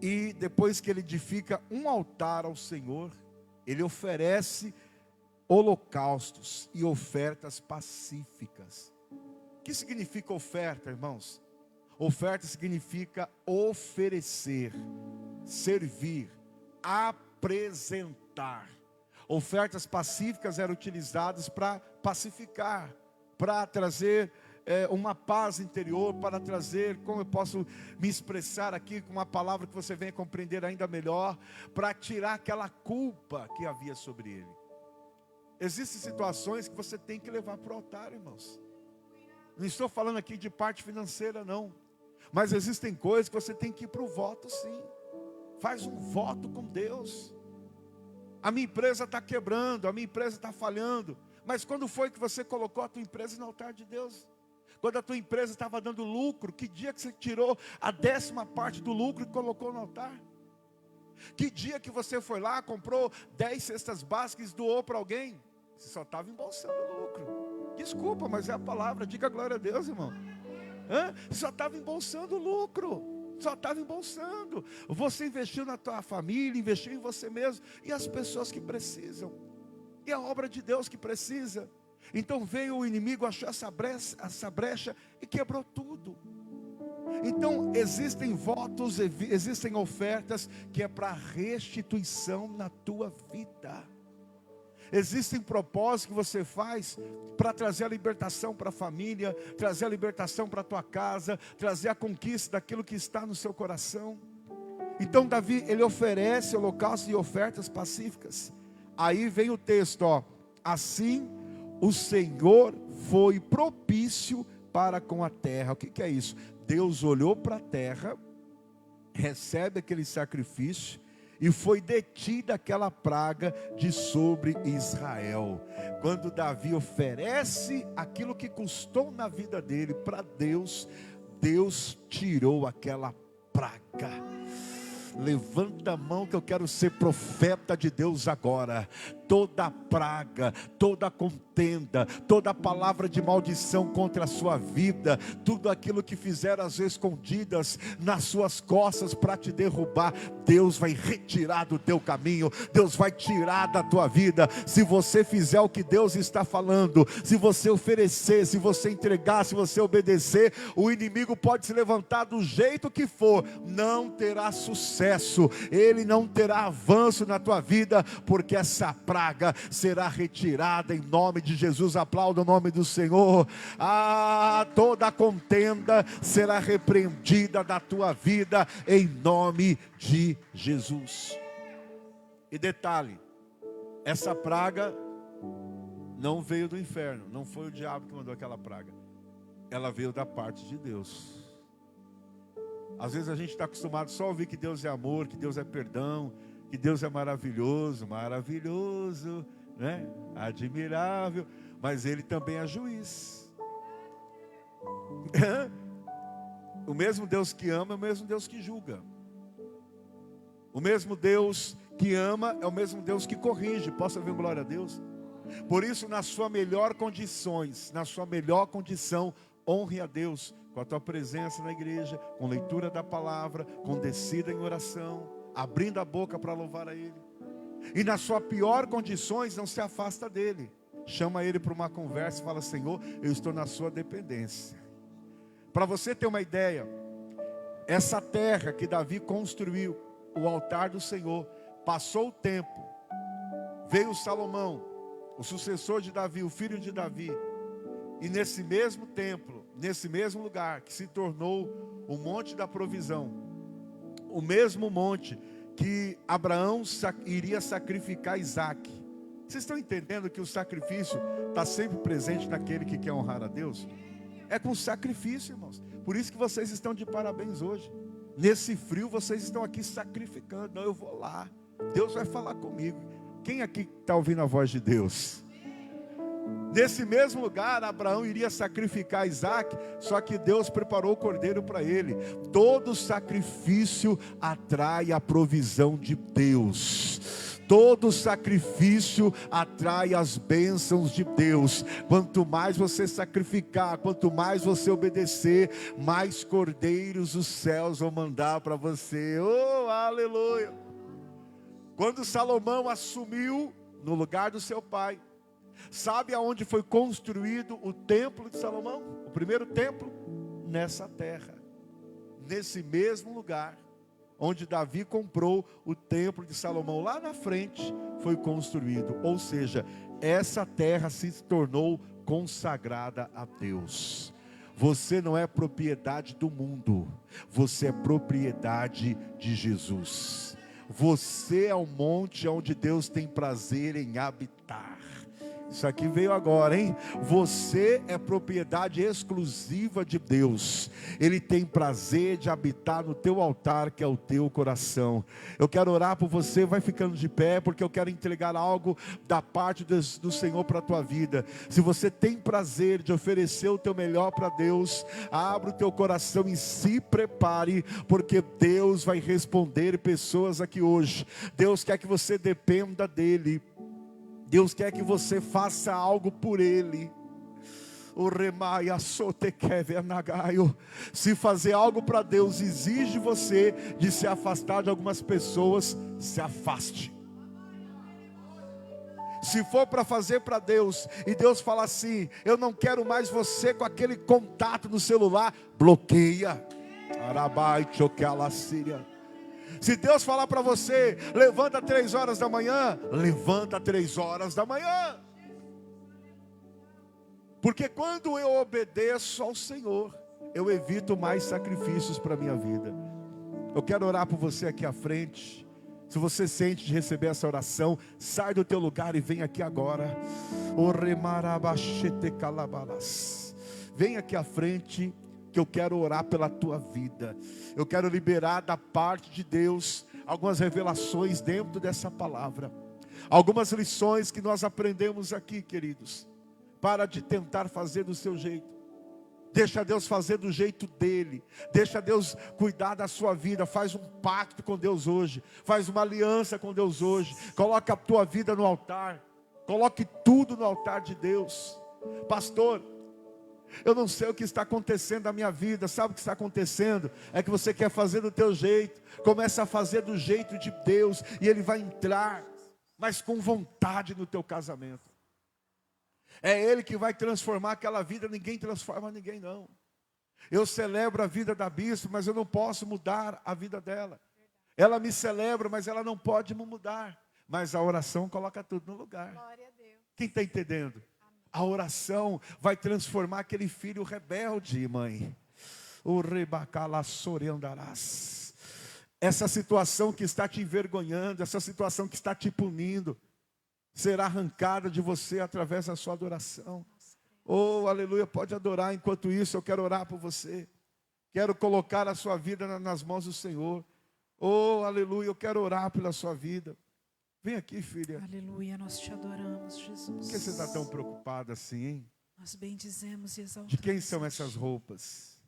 E depois que ele edifica um altar ao Senhor, ele oferece holocaustos e ofertas pacíficas. O que significa oferta, irmãos? Oferta significa oferecer, servir, apresentar. Ofertas pacíficas eram utilizadas para pacificar, para trazer uma paz interior, para trazer, como eu posso me expressar aqui com uma palavra que você venha compreender ainda melhor, para tirar aquela culpa que havia sobre ele. Existem situações que você tem que levar para o altar, irmãos. Não estou falando aqui de parte financeira, não. Mas existem coisas que você tem que ir para o voto, sim. Faz um voto com Deus. A minha empresa está quebrando, a minha empresa está falhando. Mas quando foi que você colocou a tua empresa no altar de Deus? Quando a tua empresa estava dando lucro, que dia que você tirou a 10ª parte do lucro e colocou no altar? Que dia que você foi lá, comprou 10 cestas básicas e doou para alguém? Você só estava embolsando o lucro. Desculpa, mas é a palavra, diga glória a Deus, irmão. Você só estava embolsando o lucro. Só estava embolsando. Você investiu na tua família, investiu em você mesmo. E as pessoas que precisam. E a obra de Deus que precisa. Então veio o inimigo, achou essa brecha e quebrou tudo. Então existem votos, existem ofertas que é para restituição na tua vida. Existem propósitos que você faz para trazer a libertação para a família, trazer a libertação para a tua casa, trazer a conquista daquilo que está no seu coração. Então Davi, ele oferece holocaustos e ofertas pacíficas. Aí vem o texto, assim o Senhor foi propício para com a terra. O que é isso? Deus olhou para a terra, recebe aquele sacrifício, e foi detida aquela praga de sobre Israel. Quando Davi oferece aquilo que custou na vida dele para Deus, Deus tirou aquela praga. Levanta a mão que eu quero ser profeta de Deus agora. toda praga, toda contenda, toda palavra de maldição contra a sua vida, tudo aquilo que fizeram as escondidas nas suas costas para te derrubar, Deus vai retirar do teu caminho, Deus vai tirar da tua vida, se você fizer o que Deus está falando, se você oferecer, se você entregar, se você obedecer, o inimigo pode se levantar do jeito que for, não terá sucesso, ele não terá avanço na tua vida, porque essa praga será retirada em nome de Jesus. Aplauda o nome do Senhor. Toda contenda será repreendida da tua vida em nome de Jesus. E detalhe, essa praga não veio do inferno, não foi o diabo que mandou aquela praga, ela veio da parte de Deus. Às vezes a gente está acostumado só a ouvir que Deus é amor, que Deus é perdão, que Deus é maravilhoso, maravilhoso, né? Admirável, mas Ele também é juiz. O mesmo Deus que ama é o mesmo Deus que julga. O mesmo Deus que ama é o mesmo Deus que corrige. Posso ouvir glória a Deus? Por isso, na sua melhor condições, na sua melhor condição, honre a Deus com a tua presença na igreja, com leitura da palavra, com descida em oração, abrindo a boca para louvar a Ele. E na sua pior condições, não se afasta dEle. Chama Ele para uma conversa e fala: Senhor, eu estou na sua dependência. Para você ter uma ideia, essa terra que Davi construiu, o altar do Senhor, passou o tempo, veio Salomão, o sucessor de Davi, o filho de Davi, e nesse mesmo templo, nesse mesmo lugar, que se tornou o monte da provisão, o mesmo monte que Abraão iria sacrificar Isaac. Vocês estão entendendo que o sacrifício está sempre presente naquele que quer honrar a Deus? É com sacrifício, irmãos. Por isso que vocês estão de parabéns hoje. Nesse frio vocês estão aqui sacrificando. Não, eu vou lá, Deus vai falar comigo. Quem aqui está ouvindo a voz de Deus? Nesse mesmo lugar, Abraão iria sacrificar Isaac, só que Deus preparou o cordeiro para ele. Todo sacrifício atrai a provisão de Deus. Todo sacrifício atrai as bênçãos de Deus. Quanto mais você sacrificar, quanto mais você obedecer, mais cordeiros os céus vão mandar para você. Oh, aleluia! Quando Salomão assumiu no lugar do seu pai, sabe aonde foi construído o templo de Salomão? O primeiro templo? Nessa terra, nesse mesmo lugar onde Davi comprou o templo de Salomão, lá na frente foi construído. Ou seja, essa terra se tornou consagrada a Deus. Você não é propriedade do mundo, você é propriedade de Jesus. Você é o monte onde Deus tem prazer em habitar. Isso aqui veio agora, hein? Você é propriedade exclusiva de Deus. Ele tem prazer de habitar no teu altar, que é o teu coração. Eu quero orar por você, vai ficando de pé, porque eu quero entregar algo da parte do Senhor para a tua vida. Se você tem prazer de oferecer o teu melhor para Deus, abra o teu coração e se prepare, porque Deus vai responder pessoas aqui hoje. Deus quer que você dependa dEle. Deus quer que você faça algo por Ele. Se fazer algo para Deus exige você de se afastar de algumas pessoas, se afaste. Se for para fazer para Deus, e Deus fala assim: eu não quero mais você com aquele contato no celular, bloqueia. Se Deus falar para você, levanta 3 horas da manhã, levanta 3 horas da manhã. Porque quando eu obedeço ao Senhor, eu evito mais sacrifícios para a minha vida. Eu quero orar por você aqui à frente. Se você sente de receber essa oração, sai do teu lugar e vem aqui agora. Vem aqui à frente, que eu quero orar pela tua vida. Eu quero liberar da parte de Deus algumas revelações dentro dessa palavra, algumas lições que nós aprendemos aqui, queridos. Para de tentar fazer do seu jeito. Deixa Deus fazer do jeito dele. Deixa Deus cuidar da sua vida. Faz um pacto com Deus hoje. Faz uma aliança com Deus hoje. Coloca a tua vida no altar. Coloque tudo no altar de Deus. Pastor, eu não sei o que está acontecendo na minha vida. Sabe o que está acontecendo? É que você quer fazer do teu jeito. Começa a fazer do jeito de Deus. E Ele vai entrar, mas com vontade, no teu casamento. É Ele que vai transformar aquela vida. Ninguém transforma ninguém, não. Eu celebro a vida da bispa, mas eu não posso mudar a vida dela. Ela me celebra, mas ela não pode me mudar. Mas a oração coloca tudo no lugar. Glória a Deus. Quem está entendendo? A oração vai transformar aquele filho rebelde, mãe. O rebacalassore andarás. Essa situação que está te envergonhando, essa situação que está te punindo, será arrancada de você através da sua adoração. Oh, aleluia, pode adorar. Enquanto isso, eu quero orar por você. Quero colocar a sua vida nas mãos do Senhor. Oh, aleluia, eu quero orar pela sua vida. Vem aqui, filha. Aleluia, nós te adoramos, Jesus. Por que você está tão preocupada assim, hein? Nós bendizemos e exaltamos. De quem são essas roupas?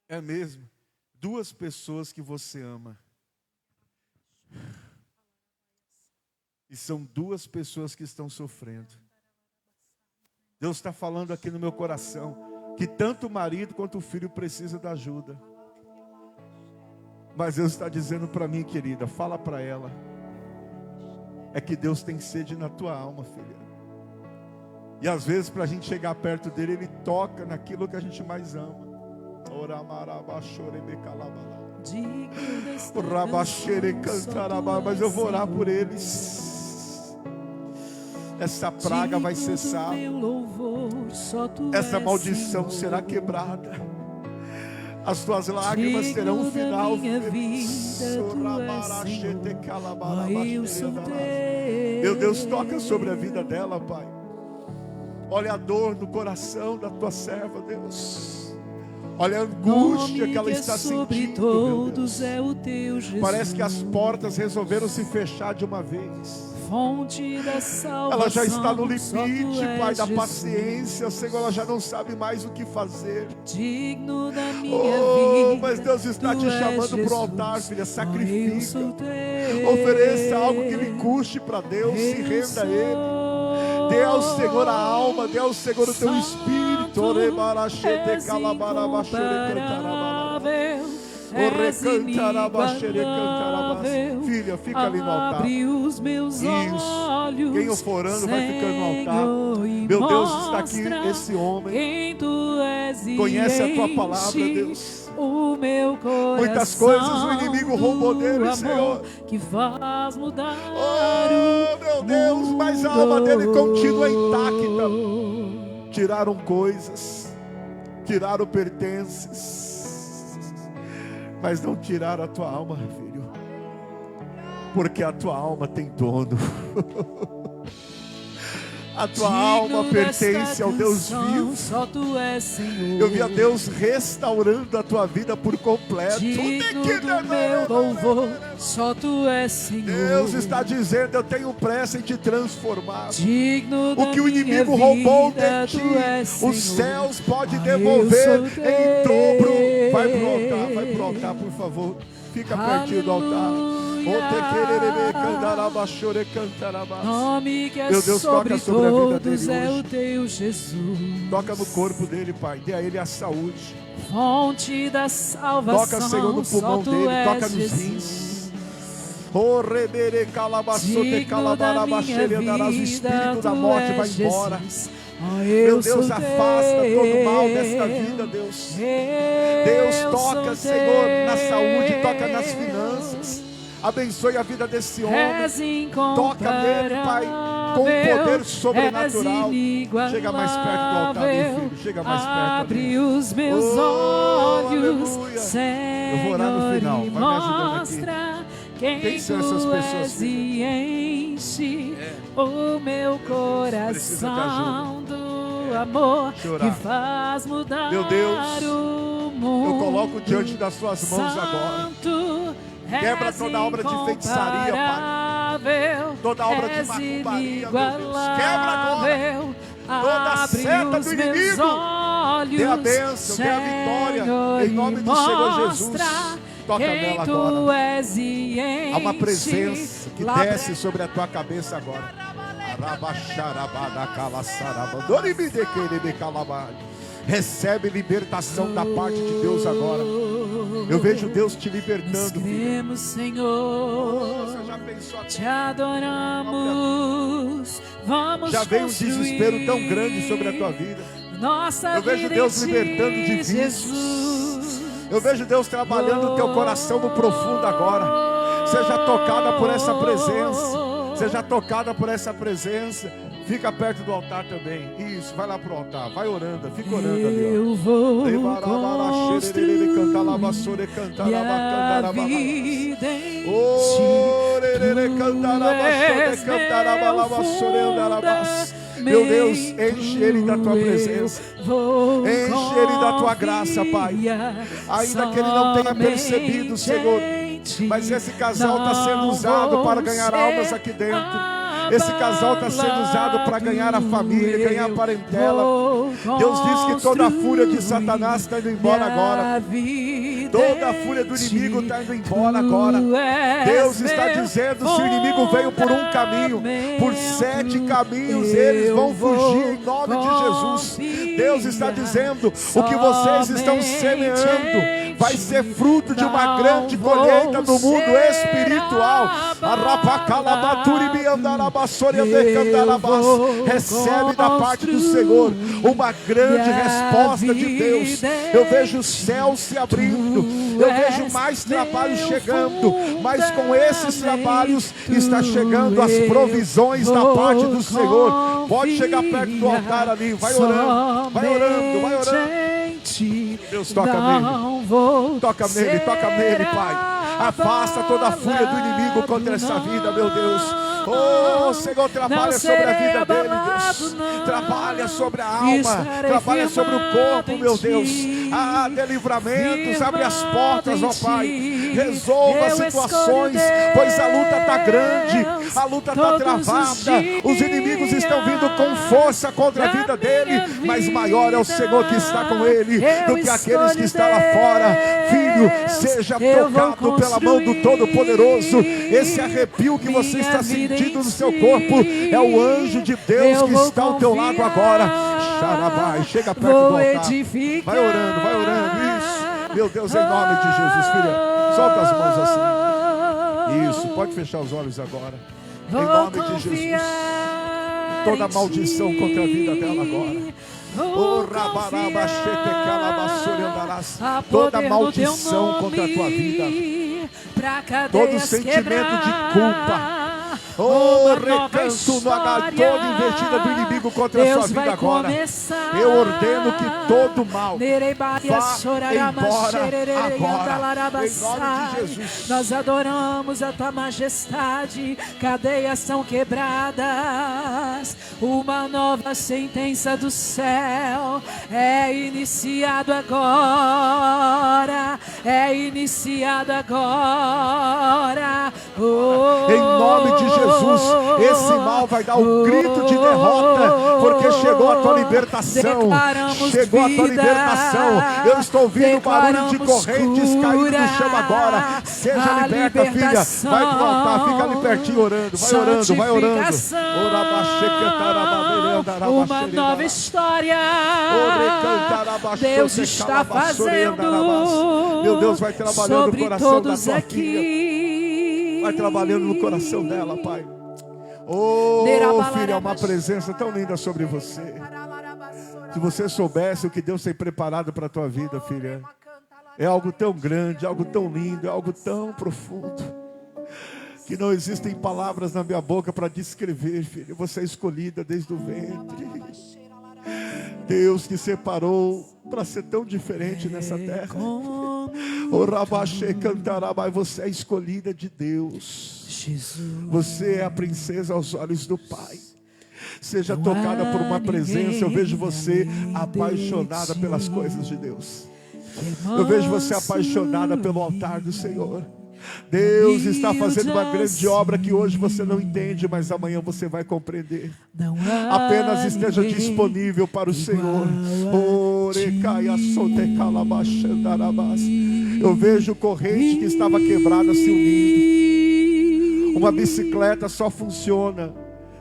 É mesmo? 2 pessoas que você ama. E são 2 pessoas que estão sofrendo. Deus está falando aqui no meu coração que tanto o marido quanto o filho precisam da ajuda. Mas Deus está dizendo para mim, querida, fala para ela. É que Deus tem sede na tua alma, filha. E às vezes para a gente chegar perto dele, Ele toca naquilo que a gente mais ama. Mas eu vou orar por eles. Essa praga vai cessar. Essa maldição será quebrada. As tuas lágrimas terão um final. Meu Deus, toca sobre a vida dela, Pai. Olha a dor no coração da tua serva, Deus. Olha a angústia que ela está sentindo, meu Deus. Parece que as portas resolveram se fechar de uma vez. Fonte da salvação, ela já está no limite, Pai, da paciência. Senhor, ela já não sabe mais o que fazer. Digno da minha vida, mas Deus está te chamando para o altar, filha. Sacrifica. Ofereça algo que lhe custe para Deus. Se renda a Ele. Dê ao Senhor a alma. Dê ao Senhor o teu espírito. Filha, fica ali no altar. Os meus olhos, quem eu for orando vai ficando no altar. Meu Deus, está aqui esse homem. Conhece a tua palavra, Deus. O meu coração, muitas coisas o inimigo roubou dele, Senhor. Que faz mudar. Oh, meu Deus, mas a alma dele continua intacta. Tiraram coisas, tiraram pertences, mas não tiraram a tua alma, filho, porque a tua alma tem dono. A tua alma pertence ao Deus vivo. Só tu és, Senhor. Eu vi a Deus restaurando a tua vida por completo. Digno do meu louvor, só tu és, Senhor. Deus está dizendo: eu tenho pressa em te transformar. Digno o que o inimigo roubou de ti, os céus podem devolver em dobro. Vai pro altar, por favor. Fica pertinho do altar. Nome que é meu Deus, sobre toca sobre a vida dele todos é hoje. o teu Jesus. Toca no corpo dele, Pai. Dê a ele a saúde. Fonte da salvação. Toca, Senhor, no pulmão dele. Toca nos rins. O espírito da morte vai embora. Meu Deus, afasta todo mal desta vida, Deus. Deus, toca, Senhor, na saúde, toca nas finanças. Abençoe a vida desse homem. Toca nele, Pai, com poder sobrenatural. Chega mais perto do altar, meu filho. Chega mais perto. Abre os meus olhos, Senhor, eu vou orar no final. Vai me ajudando aqui. Quem são essas pessoas, e enche o meu coração do amor que faz mudar meu Deus, o mundo. Eu coloco diante das suas mãos agora. Quebra toda obra de feitiçaria, Pai. Toda obra de macumbaria, meu Deus. Quebra agora. toda seta do inimigo. Dê a bênção, dê a vitória, em nome do Senhor Jesus. Toca nela agora. Há uma presença que desce sobre a tua cabeça agora. Recebe libertação da parte de Deus agora. Eu vejo Deus te libertando. Queremos, Senhor, Você já pensou te adoramos. Vamos já veio um desespero tão grande sobre a tua vida. Nossa Eu vejo Deus libertando de vícios. Eu vejo Deus trabalhando o teu coração no profundo agora. Seja tocada por essa presença. Seja tocada por essa presença. Fica perto do altar também. Isso, vai lá pro altar. Vai orando, fica orando ali. Eu vou construir minha vida em Ti. Meu Deus, enche ele da tua presença. Enche ele da tua graça, Pai. Ainda que ele não tenha percebido, Senhor, mas esse casal está sendo usado para ganhar almas aqui dentro. Esse casal está sendo usado para ganhar a família, ganhar a parentela. Deus diz que toda a fúria de Satanás está indo embora agora. Toda a fúria do inimigo está indo embora agora. Deus está dizendo, se o inimigo veio por um caminho, por 7 caminhos eles vão fugir em nome de Jesus. Deus está dizendo, o que vocês estão semeando vai ser fruto de uma grande colheita no mundo espiritual. Recebe da parte do Senhor uma grande resposta de Deus. Eu vejo o céu se abrindo. Eu vejo mais trabalhos chegando. Mas com esses trabalhos está chegando as provisões da parte do Senhor. Pode chegar perto do altar ali. Vai orando, vai orando, vai orando. Deus, toca nele. Toca nele, toca nele, Pai. Afasta toda a fúria do inimigo contra essa vida, meu Deus. Oh, Senhor, trabalha sobre a vida dele, Deus. Trabalha sobre a alma, trabalha sobre o corpo, meu Deus. Dê livramentos, abre as portas, ó Pai. Resolva situações, pois a luta está grande, a luta está travada. Os inimigos estão vindo com força contra a vida dele, mas maior é o Senhor que está com ele do que aqueles que estão lá fora. Filho, seja tocado pela mão do Todo-Poderoso. Esse arrepio que você está sentindo no seu corpo é o anjo de Deus que está ao teu lado agora. Xarabai, chega perto do altar. Vai orando, isso. Meu Deus, em nome de Jesus, filha, solta as mãos assim. Isso, pode fechar os olhos agora. Em nome de Jesus. Toda maldição contra a vida dela agora. Toda maldição contra a tua vida. Todo sentimento de culpa. Recanto no agalho, toda investida do inimigo contra a sua vida agora. Eu ordeno que todo mal vá embora agora, em nome de Jesus. Nós adoramos a tua majestade. Cadeias são quebradas. Uma nova sentença do céu é iniciado agora. É iniciado agora. Em nome de Jesus, esse mal vai dar um grito de derrota, porque chegou a tua libertação. Chegou a tua libertação. Eu estou ouvindo barulho de correntes caindo no chão agora. Seja liberta, filha. Vai pro altar, fica ali pertinho orando. Vai orando, vai orando. Uma nova história Deus está fazendo. Meu Deus, vai trabalhando no coração da tua filha. Vai trabalhando no coração dela, Pai. Oh, filha, é uma presença tão linda sobre você. Se você soubesse o que Deus tem preparado para a tua vida, filha, é algo tão grande, algo tão lindo, é algo tão profundo, que não existem palavras na minha boca para descrever, filha. Você é escolhida desde o ventre. Deus te separou para ser tão diferente nessa terra. O Rabaxê cantará, mas você é escolhida de Deus. Você é a princesa aos olhos do Pai. Seja tocada por uma presença. Eu vejo você apaixonada pelas coisas de Deus. Eu vejo você apaixonada pelo altar do Senhor. Deus está fazendo uma grande obra que hoje você não entende, mas amanhã você vai compreender. Apenas esteja disponível para o Senhor. Eu vejo corrente que estava quebrada se unindo. Uma bicicleta só funciona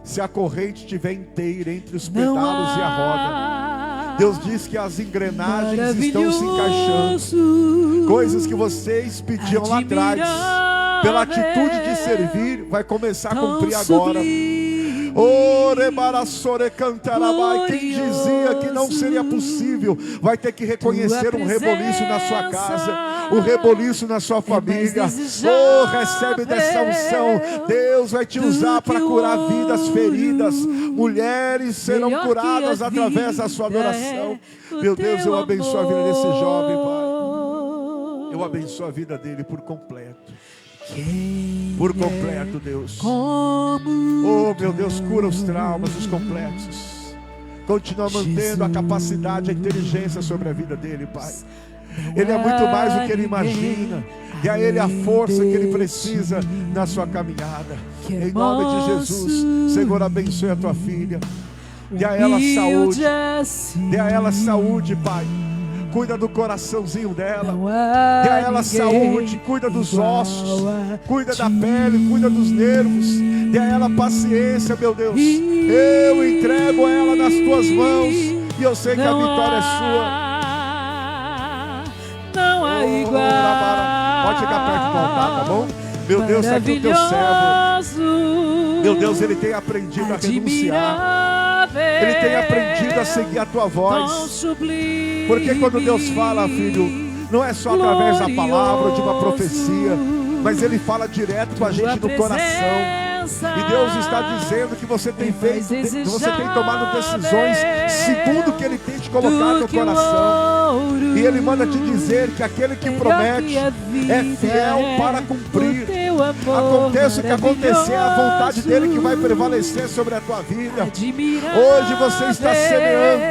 se a corrente estiver inteira entre os pedalos e a roda. Deus diz que as engrenagens estão se encaixando. Coisas que vocês pediam lá atrás, pela atitude de servir, vai começar a cumprir agora. Quem dizia que não seria possível, vai ter que reconhecer um reboliço na sua casa, um reboliço na sua família. Recebe dessa unção. Deus vai te usar para curar vidas feridas. Mulheres serão curadas através da sua adoração. Meu Deus, eu abençoo a vida desse jovem, Pai. Eu abençoo a vida dele por completo. Por completo, Deus. Oh, meu Deus, cura os traumas, os complexos. Continua mantendo a capacidade, a inteligência sobre a vida dele, Pai. Ele é muito mais do que ele imagina. E a ele a força que ele precisa na sua caminhada. Em nome de Jesus, Senhor, abençoe a tua filha. Dê a ela saúde. Dê a ela saúde, Pai. Cuida do coraçãozinho dela. Dê a ela saúde. Cuida dos ossos. Cuida da pele. Cuida dos nervos. Dê a ela paciência, meu Deus. Eu entrego ela nas tuas mãos. E eu sei que a vitória é sua. Não há igual. Pode chegar perto do altar, tá bom? Meu Deus, está aqui o teu servo. Meu Deus, ele tem aprendido a renunciar. Ele tem aprendido a seguir a tua voz. Porque quando Deus fala, filho, não é só através da palavra ou de uma profecia, mas ele fala direto com a gente no coração. E Deus está dizendo que você tem feito, você tem tomado decisões segundo o que ele tem te colocado no coração. E ele manda te dizer que aquele que promete é fiel para cumprir. Aconteça o que acontecer, a vontade dele que vai prevalecer sobre a tua vida. Hoje você está semeando,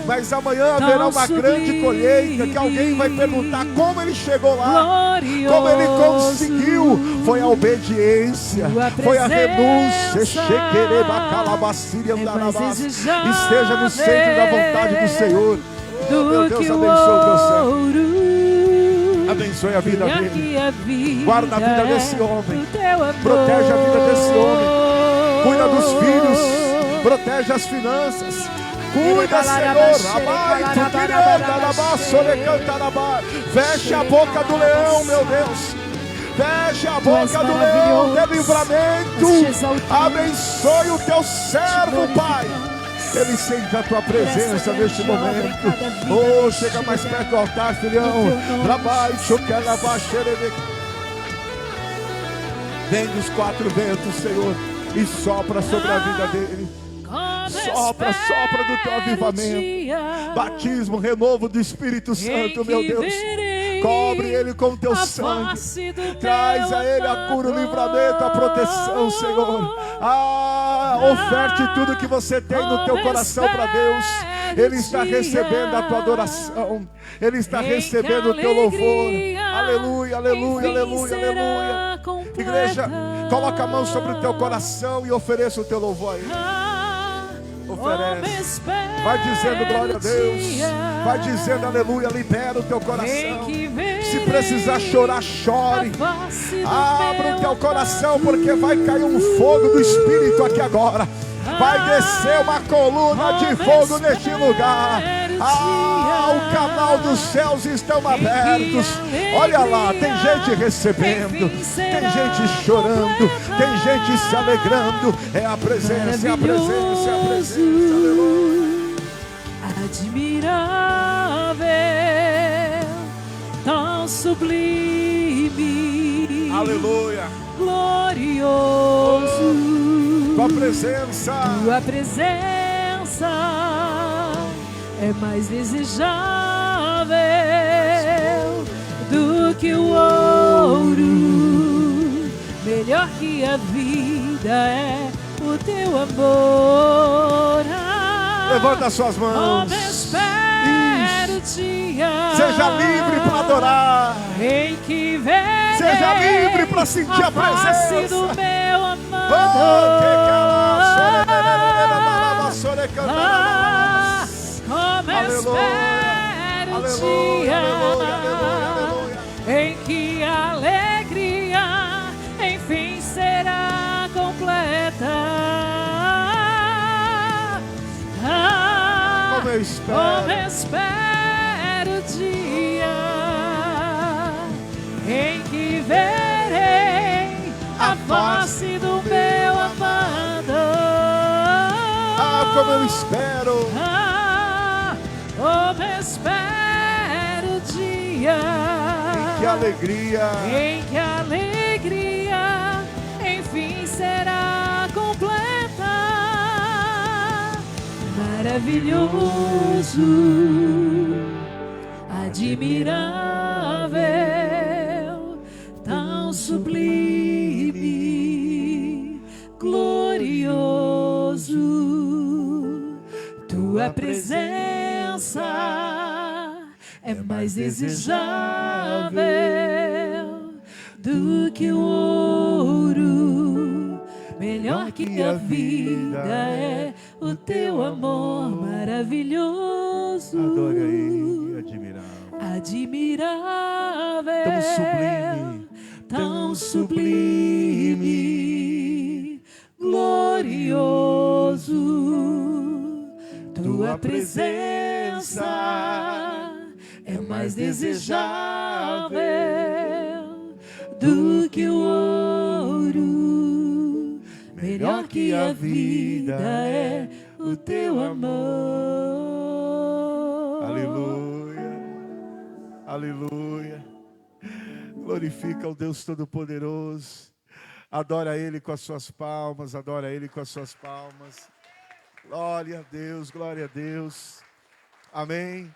mas amanhã haverá uma grande colheita, que alguém vai perguntar como ele chegou lá, como ele conseguiu. Foi a obediência, foi a renúncia. Esteja no centro da vontade do Senhor. Meu Deus, abençoe o teu servo. Abençoe a vida dele. Guarda a vida desse homem. Protege a vida desse homem. Cuida dos filhos. Protege as finanças. Cuida, Senhor. Feche a boca do leão, meu Deus. Feche a boca do leão. Dê livramento. Abençoe o teu servo, Pai. Ele sente a tua presença neste momento. Oh, chega mais perto do altar, filhão. Vem dos quatro ventos, Senhor, e sopra sobre a vida dele. Sopra, sopra do teu avivamento. Batismo, renovo do Espírito Santo, meu Deus. Cobre ele com o teu sangue. Traz a ele a cura, o livramento, a proteção, Senhor. Oferte tudo que você tem no teu coração para Deus. Ele está recebendo a tua adoração. Ele está recebendo o teu louvor. Aleluia, aleluia, aleluia, aleluia. Igreja, coloca a mão sobre o teu coração e ofereça o teu louvor a ele. Oferece. Vai dizendo glória a Deus. Vai dizendo aleluia. Libera o teu coração. Se precisar chorar, chore. Abra o teu coração, porque vai cair um fogo do Espírito aqui agora. Vai descer uma coluna de fogo neste lugar. O canal dos céus estão abertos. Olha lá, tem gente recebendo, tem gente chorando, tem gente se alegrando. É a presença, é a presença, é a presença. Aleluia. Admirável, tão sublime. Aleluia. Glorioso. Tua presença. Tua presença é mais desejável do que o ouro. Melhor que a vida é o teu amor. Levanta as suas mãos. Espero o dia. Seja livre para adorar. Em que verei. seja livre para sentir a face presença. do meu amado. Como espero o dia em que a alegria enfim será completa. Como eu espero o dia em que verei a face do meu amado. Como eu espero. Como espero o dia em que a alegria enfim será completa. Maravilhoso, admirável, tão sublime, glorioso. Tua presença é mais desejável do que o ouro, melhor que a vida é o teu amor maravilhoso. Adore aí, admirável, tão sublime, glorioso. Tua presença é mais desejável do que o ouro, melhor que a vida é o teu amor. Aleluia, aleluia. Glorifica o Deus Todo-Poderoso. Adora Ele com as suas palmas, adora Ele com as suas palmas. Glória a Deus, glória a Deus. Amém.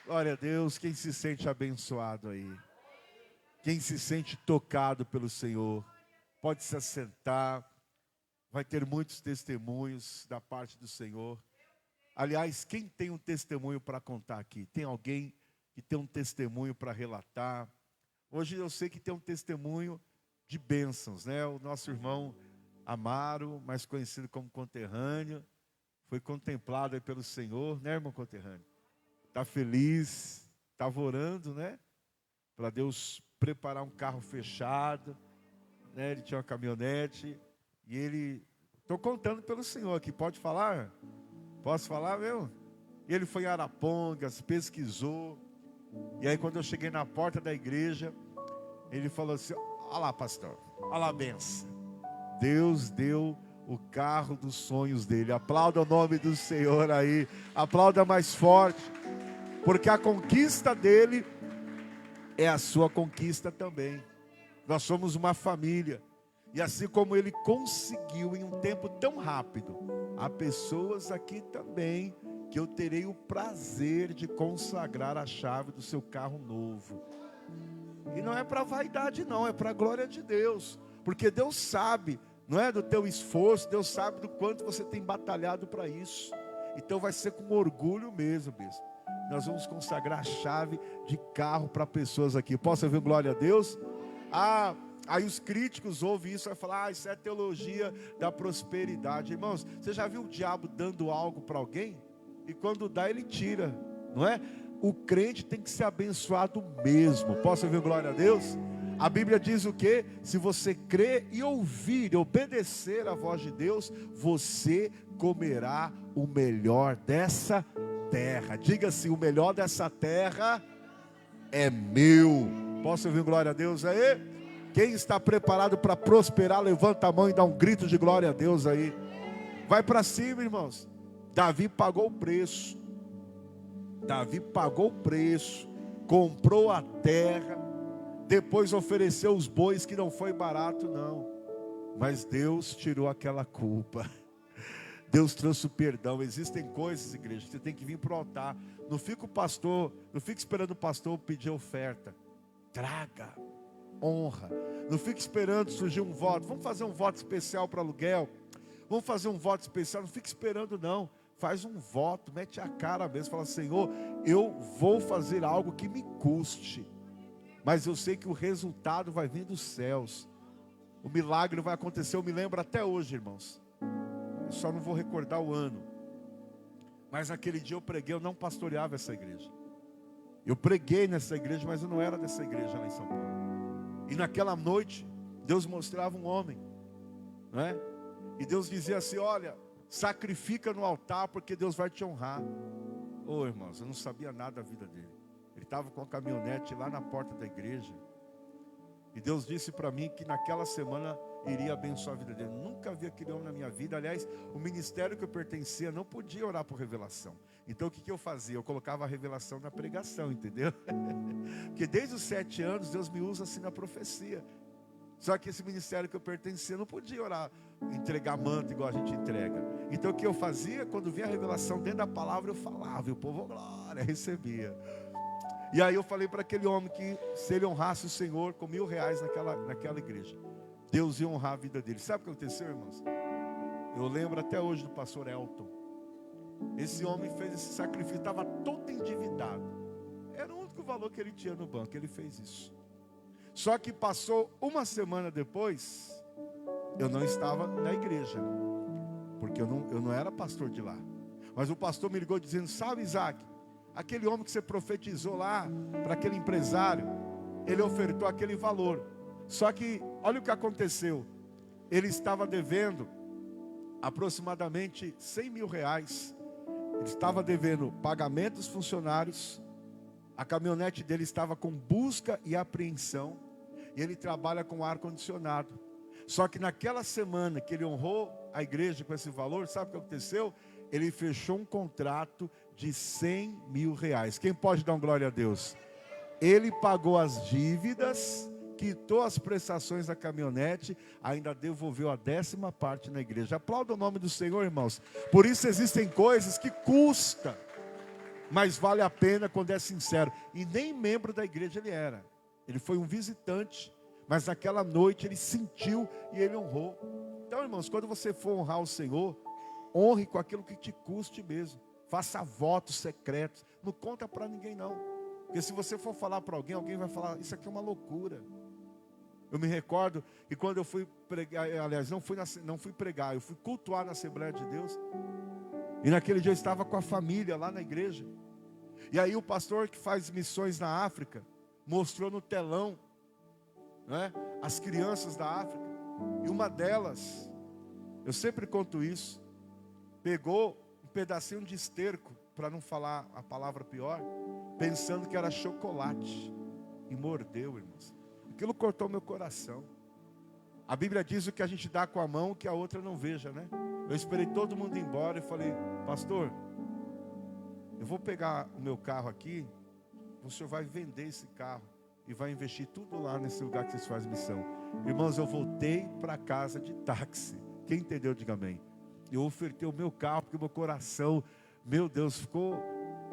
Glória a Deus. Quem se sente abençoado aí? Quem se sente tocado pelo Senhor? Pode se assentar. Vai ter muitos testemunhos da parte do Senhor. Aliás, quem tem um testemunho para contar aqui? Tem alguém que tem um testemunho para relatar? Hoje eu sei que tem um testemunho de bênçãos, né? O nosso irmão Amaro, mais conhecido como conterrâneo, foi contemplado aí pelo Senhor, né, irmão conterrâneo? Está feliz, estava orando, né? Para Deus preparar um carro fechado, né? Ele tinha uma caminhonete e ele... Estou contando pelo Senhor aqui, pode falar? Posso falar, meu? Ele foi em Arapongas, pesquisou, e aí quando eu cheguei na porta da igreja, ele falou assim, olha lá, pastor, olha lá a benção. Deus deu o carro dos sonhos dele. Aplauda o nome do Senhor aí. Aplauda mais forte. Porque a conquista dele é a sua conquista também. Nós somos uma família. E assim como ele conseguiu em um tempo tão rápido, há pessoas aqui também que eu terei o prazer de consagrar a chave do seu carro novo. E não é para vaidade não, é para a glória de Deus. Porque Deus sabe, não é do teu esforço, Deus sabe do quanto você tem batalhado para isso. Então vai ser com orgulho mesmo, bispo. Nós vamos consagrar a chave de carro para pessoas aqui. Posso ouvir glória a Deus? Aí os críticos ouvem isso e vão falar, isso é teologia da prosperidade. Irmãos, você já viu o diabo dando algo para alguém? E quando dá, ele tira, não é? O crente tem que ser abençoado mesmo. Posso ouvir glória a Deus? A Bíblia diz o quê? Se você crer e ouvir e obedecer a voz de Deus, você comerá o melhor dessa terra. Diga-se, o melhor dessa terra é meu. Posso ouvir glória a Deus aí? Quem está preparado para prosperar, levanta a mão e dá um grito de glória a Deus aí. Vai para cima, irmãos. Davi pagou o preço. Davi pagou o preço, comprou a terra, depois ofereceu os bois, que não foi barato não, mas Deus tirou aquela culpa, Deus trouxe o perdão. Existem coisas, igreja, que você tem que vir para o altar. Não fica esperando o pastor pedir oferta, traga honra. Não fique esperando surgir um voto, vamos fazer um voto especial para aluguel, vamos fazer um voto especial, não fique esperando não. Faz um voto, mete a cara mesmo, fala, Senhor, eu vou fazer algo que me custe. mas eu sei que o resultado vai vir dos céus. O milagre vai acontecer, eu me lembro até hoje, irmãos. Eu só não vou recordar o ano. Mas aquele dia eu preguei, eu não pastoreava essa igreja. Eu preguei nessa igreja, mas eu não era dessa igreja lá em São Paulo. E naquela noite, Deus mostrava um homem, não é? E Deus dizia assim, olha, sacrifica no altar porque Deus vai te honrar. Ô irmãos, eu não sabia nada da vida dele. Ele estava com a caminhonete lá na porta da igreja. E Deus disse para mim que naquela semana iria abençoar a vida dele. Nunca vi aquele homem na minha vida. Aliás, o ministério que eu pertencia não podia orar por revelação. Então o que eu fazia? Eu colocava a revelação na pregação, entendeu? Porque desde os 7 anos Deus me usa assim na profecia. Só que esse ministério que eu pertencia não podia orar, entregar manto igual a gente entrega. Então o que eu fazia? Quando vinha a revelação dentro da palavra eu falava. E o povo, glória, recebia. E aí eu falei para aquele homem que se ele honrasse o Senhor com R$1.000 naquela igreja, Deus ia honrar a vida dele. Sabe o que aconteceu, irmãos? Eu lembro até hoje do pastor Elton. Esse homem fez esse sacrifício, estava todo endividado. Era o único valor que ele tinha no banco, ele fez isso. Só que passou uma semana depois, eu não estava na igreja, porque eu não era pastor de lá. Mas o pastor me ligou dizendo, sabe, Isaac, aquele homem que você profetizou lá, para aquele empresário, ele ofertou aquele valor. Só que, olha o que aconteceu. Ele estava devendo aproximadamente R$100.000. Ele estava devendo pagamento dos funcionários. A caminhonete dele estava com busca e apreensão. E ele trabalha com ar-condicionado. Só que naquela semana que ele honrou a igreja com esse valor, sabe o que aconteceu? Ele fechou um contrato de R$100.000. Quem pode dar uma glória a Deus? Ele pagou as dívidas, quitou as prestações da caminhonete, ainda devolveu a 10ª parte na igreja. Aplauda o nome do Senhor, irmãos. Por isso existem coisas que custam, mas vale a pena quando é sincero. E nem membro da igreja ele era. Ele foi um visitante, mas naquela noite ele sentiu e ele honrou. Então, irmãos, quando você for honrar o Senhor, honre com aquilo que te custe mesmo. Faça votos secretos. Não conta para ninguém não. Porque se você for falar para alguém, alguém vai falar, isso aqui é uma loucura. Eu me recordo que quando eu fui pregar, aliás, não fui pregar, eu fui cultuar na Assembleia de Deus. E naquele dia eu estava com a família lá na igreja. E aí o pastor que faz missões na África, mostrou no telão, né, as crianças da África. E uma delas, eu sempre conto isso, pegou um pedacinho de esterco, para não falar a palavra pior, pensando que era chocolate. E mordeu, irmãos. Aquilo cortou meu coração. A Bíblia diz o que a gente dá com a mão, que a outra não veja, né? Eu esperei todo mundo ir embora e falei, pastor, eu vou pegar o meu carro aqui, o senhor vai vender esse carro e vai investir tudo lá nesse lugar que vocês fazem missão. Irmãos, eu voltei para casa de táxi. Quem entendeu, diga amém. Eu ofertei o meu carro, porque o meu coração, meu Deus, ficou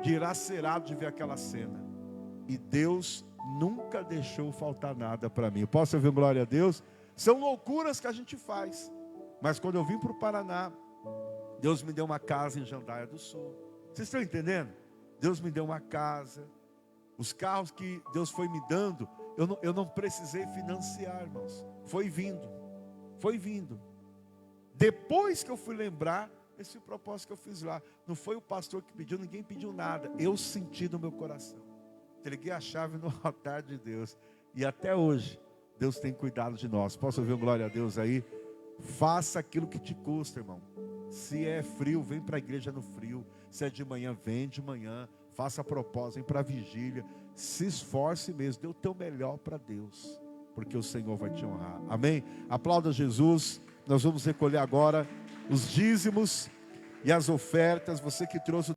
dilacerado de ver aquela cena. E Deus nunca deixou faltar nada para mim. Posso ouvir glória a Deus? São loucuras que a gente faz. Mas quando eu vim para o Paraná, Deus me deu uma casa em Jandaia do Sul. Vocês estão entendendo? Deus me deu uma casa. Os carros que Deus foi me dando, eu não precisei financiar, irmãos. Foi vindo. Foi vindo. Depois que eu fui lembrar, esse propósito que eu fiz lá. Não foi o pastor que pediu, ninguém pediu nada. Eu senti no meu coração. Entreguei a chave no altar de Deus. E até hoje, Deus tem cuidado de nós. Posso ouvir um glória a Deus aí? Faça aquilo que te custa, irmão. Se é frio, vem para a igreja no frio. Se é de manhã, vem de manhã. Faça propósito, vem para a vigília. Se esforce mesmo, dê o teu melhor para Deus. Porque o Senhor vai te honrar. Amém? Aplauda Jesus. Nós vamos recolher agora os dízimos e as ofertas. Você que trouxe o